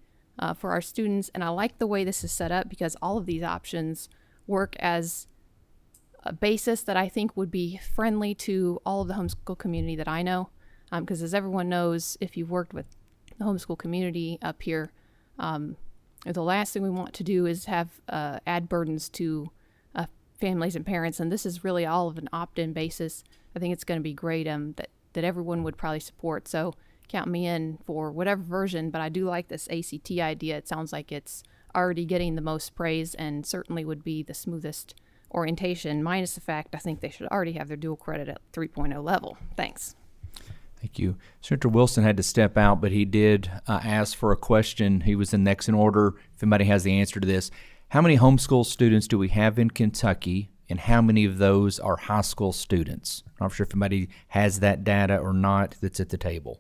for our students, and I like the way this is set up because all of these options work as a basis that I think would be friendly to all of the homeschool community that I know. Because as everyone knows, if you've worked with the homeschool community up here, the last thing we want to do is have add burdens to families and parents. And this is really all of an opt-in basis. I think it's going to be great that everyone would probably support. So count me in for whatever version, but I do like this ACT idea. It sounds like it's already getting the most praise and certainly would be the smoothest orientation, minus the fact I think they should already have their dual credit at 3.0 level. Thanks. Thank you. Senator Wilson had to step out, but he did ask for a question. He was the next in order. If anybody has the answer to this, how many homeschool students do we have in Kentucky, and how many of those are high school students? I'm not sure if anybody has that data or not that's at the table.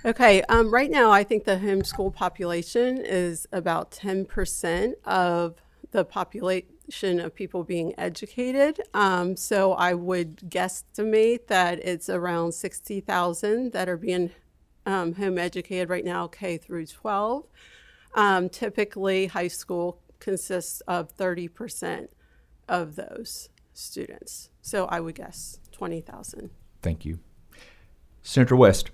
Okay, right now I think the homeschool population is about 10% of the population of people being educated. So I would guesstimate that it's around 60,000 that are being home educated right now, K through 12. Typically, high school consists of 30% of those students. So I would guess 20,000. Thank you. Senator West.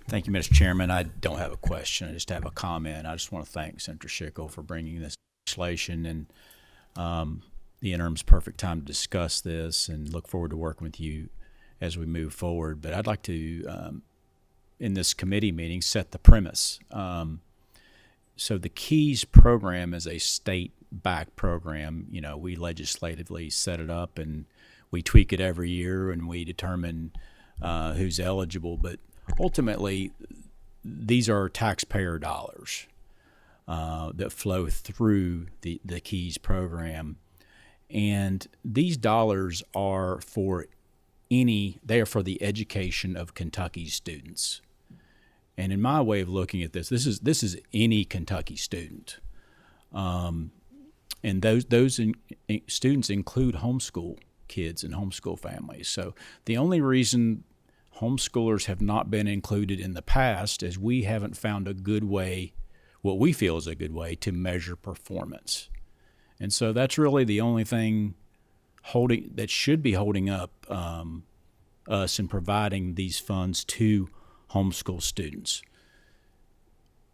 Thank you, Mr. Chairman. I don't have a question. I just have a comment. I just want to thank Senator Schickel for bringing this legislation, and the interim's perfect time to discuss this, and look forward to working with you as we move forward. But I'd like to, in this committee meeting, set the premise. So the KEYS program is a state-backed program. We legislatively set it up, and we tweak it every year, and we determine who's eligible. But ultimately, these are taxpayer dollars that flow through the KEYS program. And these dollars are for they are for the education of Kentucky students. And in my way of looking at this is any Kentucky student. And those students include homeschool kids and homeschool families. So the only reason homeschoolers have not been included in the past is we haven't found a good way, what we feel is a good way, to measure performance. And so that's really the only thing that should be holding up us in providing these funds to homeschool students.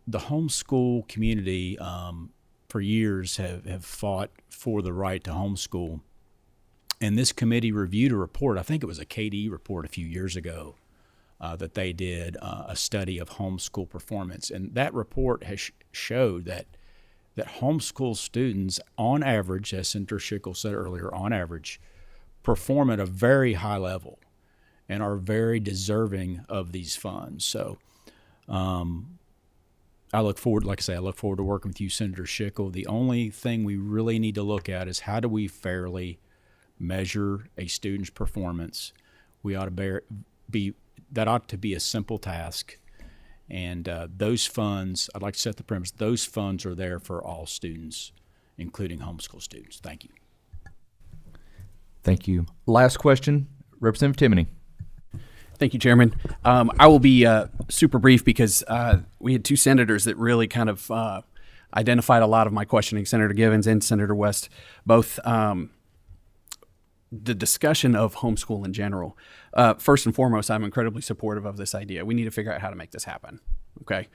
The homeschool community for years have fought for the right to homeschool. And this committee reviewed a report, I think it was a KDE report a few years ago, that they did a study of homeschool performance, and that report has showed that homeschool students, on average, as Senator Schickel said earlier, on average, perform at a very high level and are very deserving of these funds. So I look forward, like I say, I look forward to working with you, Senator Schickel. The only thing we really need to look at is how do we fairly measure a student's performance. We ought to that ought to be a simple task. And those funds, I'd like to set the premise, those funds are there for all students, including homeschool students. Thank you. Thank you. Last question, Representative Timoney. Thank you, Chairman. I will be super brief because we had two senators that really kind of identified a lot of my questioning, Senator Givens and Senator West, both the discussion of homeschool in general. First and foremost, I'm incredibly supportive of this idea. We need to figure out how to make this happen, okay?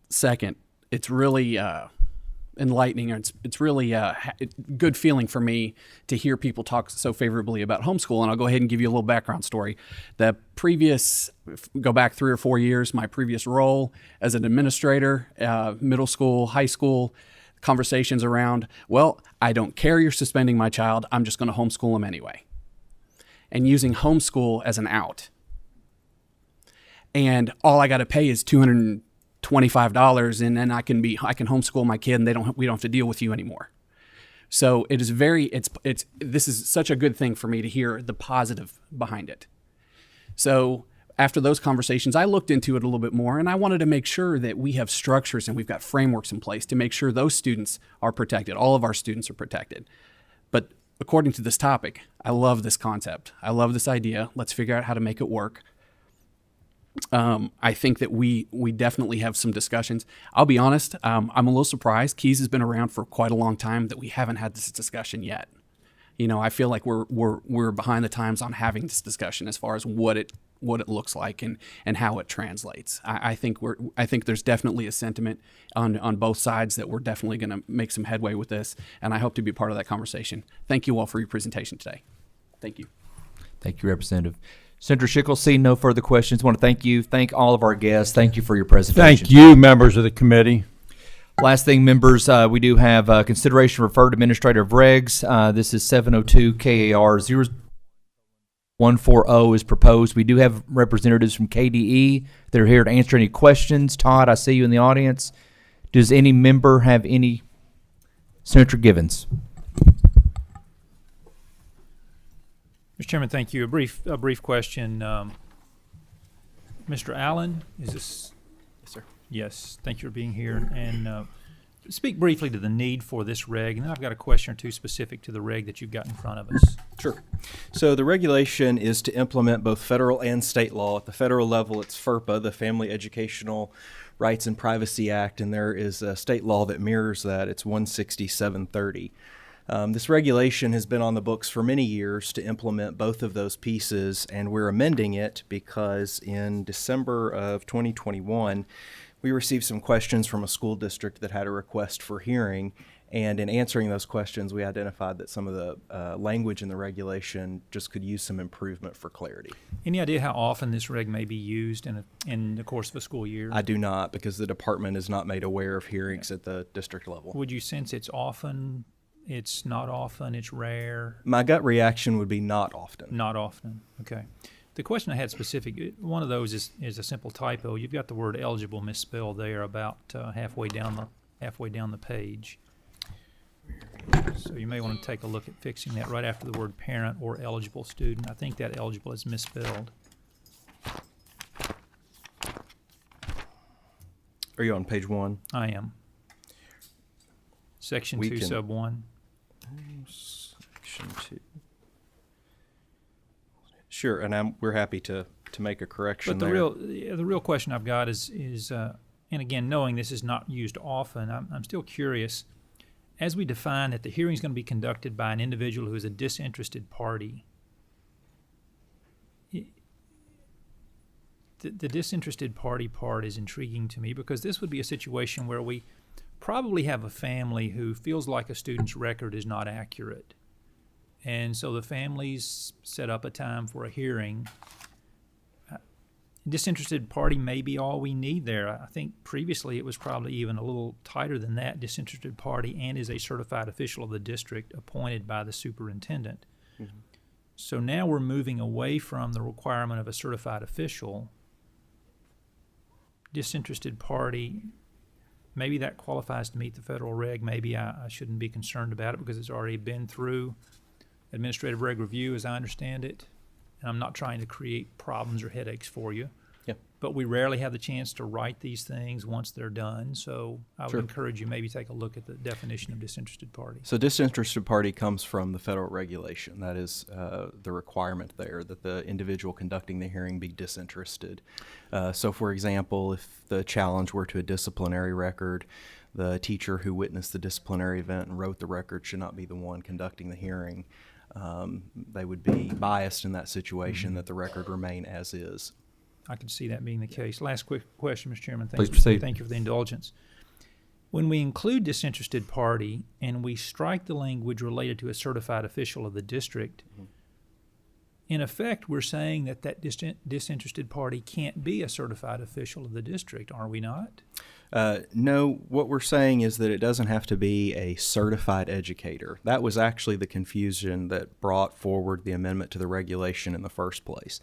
Second, it's really enlightening. It's really a good feeling for me to hear people talk so favorably about homeschool. And I'll go ahead and give you a little background story. Go back 3 or 4 years, my previous role as an administrator, middle school, high school, conversations around, well, I don't care you're suspending my child, I'm just going to homeschool them anyway. And using homeschool as an out. And all I got to pay is $225, and then I can homeschool my kid, and we don't have to deal with you anymore. So it is this is such a good thing for me to hear the positive behind it. So after those conversations, I looked into it a little bit more, and I wanted to make sure that we have structures and we've got frameworks in place to make sure those students are protected. All of our students are protected. But according to this topic, I love this concept. I love this idea. Let's figure out how to make it work. I think that we definitely have some discussions. I'll be honest, I'm a little surprised. Keys has been around for quite a long time that we haven't had this discussion yet. You know, I feel like we're behind the times on having this discussion as far as what it looks like and how it translates. I think there's definitely a sentiment on both sides that we're definitely going to make some headway with this, and I hope to be part of that conversation. Thank you all for your presentation today. Thank you. Thank you, Representative. Senator Schickel, seeing no further questions, I want to thank all of our guests. Thank you for your presentation. Thank you, members of the committee. Last thing, members, we do have consideration referred administrative regs. This is 702 KAR 0140 is proposed. We do have representatives from KDE that are here to answer any questions. Todd, I see you in the audience. Does any member have any? Senator Givens. Mr. Chairman, thank you. A brief question. Mr. Allen, is this? Yes, sir. Yes, thank you for being here. And speak briefly to the need for this reg, and then I've got a question or two specific to the reg that you've got in front of us. Sure. So the regulation is to implement both federal and state law. At the federal level, it's FERPA, the Family Educational Rights and Privacy Act, and there is a state law that mirrors that. It's 16730. This regulation has been on the books for many years to implement both of those pieces, and we're amending it because in December of 2021, we received some questions from a school district that had a request for hearing, and in answering those questions, we identified that some of the language in the regulation just could use some improvement for clarity. Any idea how often this reg may be used in the course of a school year? I do not, because the department is not made aware of hearings at the district level. Would you sense it's often? It's not often, it's rare? My gut reaction would be not often. Not often, okay. The question I had specific, one of those is a simple typo. You've got the word eligible misspelled there about halfway down the page. So you may want to take a look at fixing that right after the word parent or eligible student. I think that eligible is misspelled. Are you on page 1? I am. Section 2, sub 1. Section 2. Sure, and we're happy to make a correction but there. The real question I've got is and again, knowing this is not used often, I'm still curious. As we define that the hearing is going to be conducted by an individual who is a disinterested party, the disinterested party part is intriguing to me because this would be a situation where we probably have a family who feels like a student's record is not accurate. And so the families set up a time for a hearing. Disinterested party may be all we need there. I think previously it was probably even a little tighter than that. Disinterested party and is a certified official of the district appointed by the superintendent. Mm-hmm. So now we're moving away from the requirement of a certified official. Disinterested party, maybe that qualifies to meet the federal reg. Maybe I shouldn't be concerned about it because it's already been through administrative reg review, as I understand it. And I'm not trying to create problems or headaches for you. Yeah. But we rarely have the chance to write these things once they're done. So I would Sure. encourage you maybe take a look at the definition of disinterested party. So disinterested party comes from the federal regulation. That is the requirement there that the individual conducting the hearing be disinterested. So for example, if the challenge were to a disciplinary record, the teacher who witnessed the disciplinary event and wrote the record should not be the one conducting the hearing. They would be biased in that situation, that the record remain as is. I can see that being the case. Last quick question, Mr. Chairman. Please proceed. Thank you for the indulgence. When we include disinterested party and we strike the language related to a certified official of the district, in effect, we're saying that that disinterested party can't be a certified official of the district, are we not? No, what we're saying is that it doesn't have to be a certified educator. That was actually the confusion that brought forward the amendment to the regulation in the first place.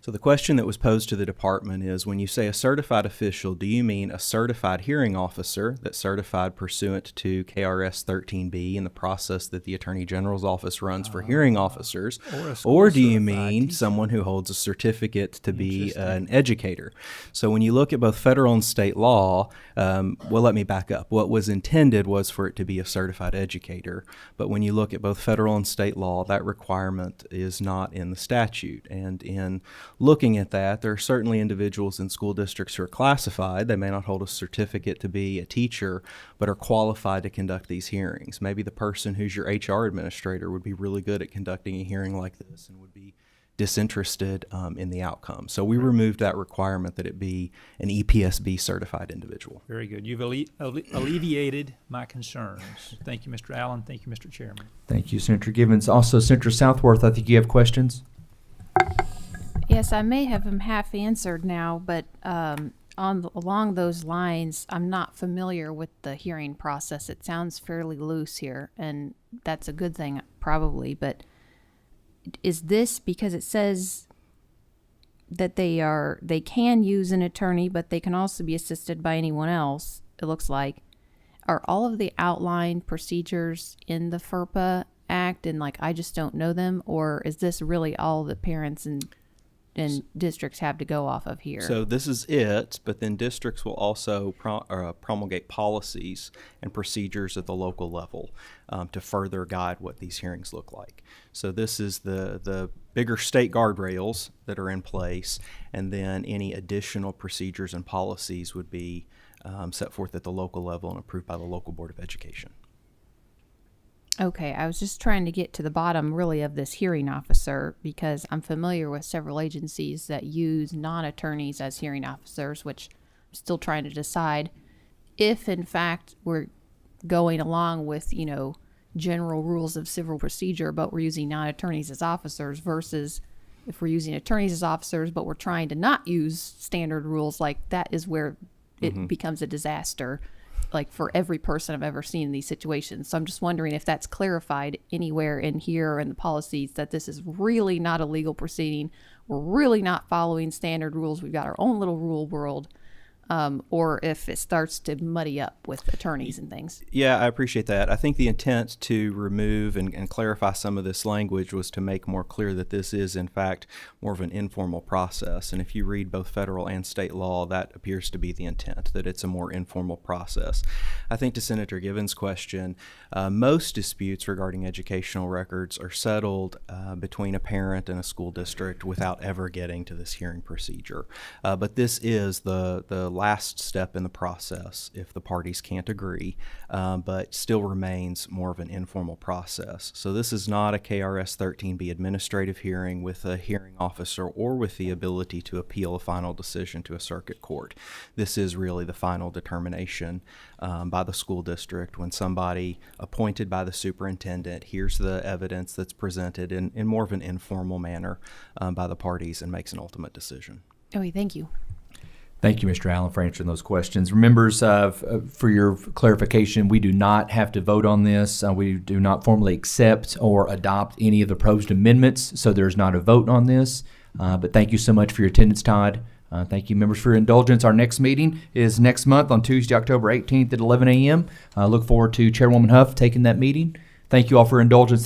So the question that was posed to the department is, when you say a certified official, do you mean a certified hearing officer that's certified pursuant to KRS 13B and the process that the Attorney General's office runs for hearing officers, or do you mean someone who holds a certificate to be an educator? So when you look at both federal and state law, well, let me back up. What was intended was for it to be a certified educator, but when you look at both federal and state law, that requirement is not in the statute. And in looking at that, there are certainly individuals in school districts who are classified. They may not hold a certificate to be a teacher, but are qualified to conduct these hearings. Maybe the person who's your HR administrator would be really good at conducting a hearing like this and would be disinterested in the outcome. So we removed that requirement that it be an EPSB certified individual. Very good. You've alleviated my concerns. Thank you, Mr. Allen. Thank you, Mr. Chairman. Thank you, Senator Givens. Also, Senator Southworth, I think you have questions. Yes, I may have them half answered now, but along those lines, I'm not familiar with the hearing process. It sounds fairly loose here, and that's a good thing probably, but is this because it says that they can use an attorney, but they can also be assisted by anyone else, it looks like. Are all of the outlined procedures in the FERPA Act and I just don't know them, or is this really all the parents and districts have to go off of here? So this is it, but then districts will also promulgate policies and procedures at the local level to further guide what these hearings look like. So this is the bigger state guardrails that are in place, and then any additional procedures and policies would be set forth at the local level and approved by the local Board of Education. Okay, I was just trying to get to the bottom really of this hearing officer, because I'm familiar with several agencies that use non-attorneys as hearing officers, which I'm still trying to decide if in fact we're going along with, general rules of civil procedure, but we're using non-attorneys as officers, versus if we're using attorneys as officers, but we're trying to not use standard rules. That is where it becomes a disaster. For every person I've ever seen in these situations. So I'm just wondering if that's clarified anywhere in here or in the policies, that this is really not a legal proceeding. We're really not following standard rules. We've got our own little rule world. Or if it starts to muddy up with attorneys and things. Yeah, I appreciate that. I think the intent to remove and clarify some of this language was to make more clear that this is, in fact, more of an informal process. And if you read both federal and state law, that appears to be the intent, that it's a more informal process. I think to Senator Givens' question, most disputes regarding educational records are settled between a parent and a school district without ever getting to this hearing procedure. But this is the last step in the process if the parties can't agree, but still remains more of an informal process. So this is not a KRS 13B administrative hearing with a hearing officer or with the ability to appeal a final decision to a circuit court. This is really the final determination by the school district when somebody appointed by the superintendent hears the evidence that's presented in more of an informal manner by the parties and makes an ultimate decision. Okay, thank you. Thank you, Mr. Allen, for answering those questions. Members, for your clarification, we do not have to vote on this. We do not formally accept or adopt any of the proposed amendments, so there's not a vote on this. But thank you so much for your attendance, Todd. Thank you, members, for your indulgence. Our next meeting is next month on Tuesday, October 18th at 11 a.m. Look forward to Chairwoman Huff taking that meeting. Thank you all for your indulgence.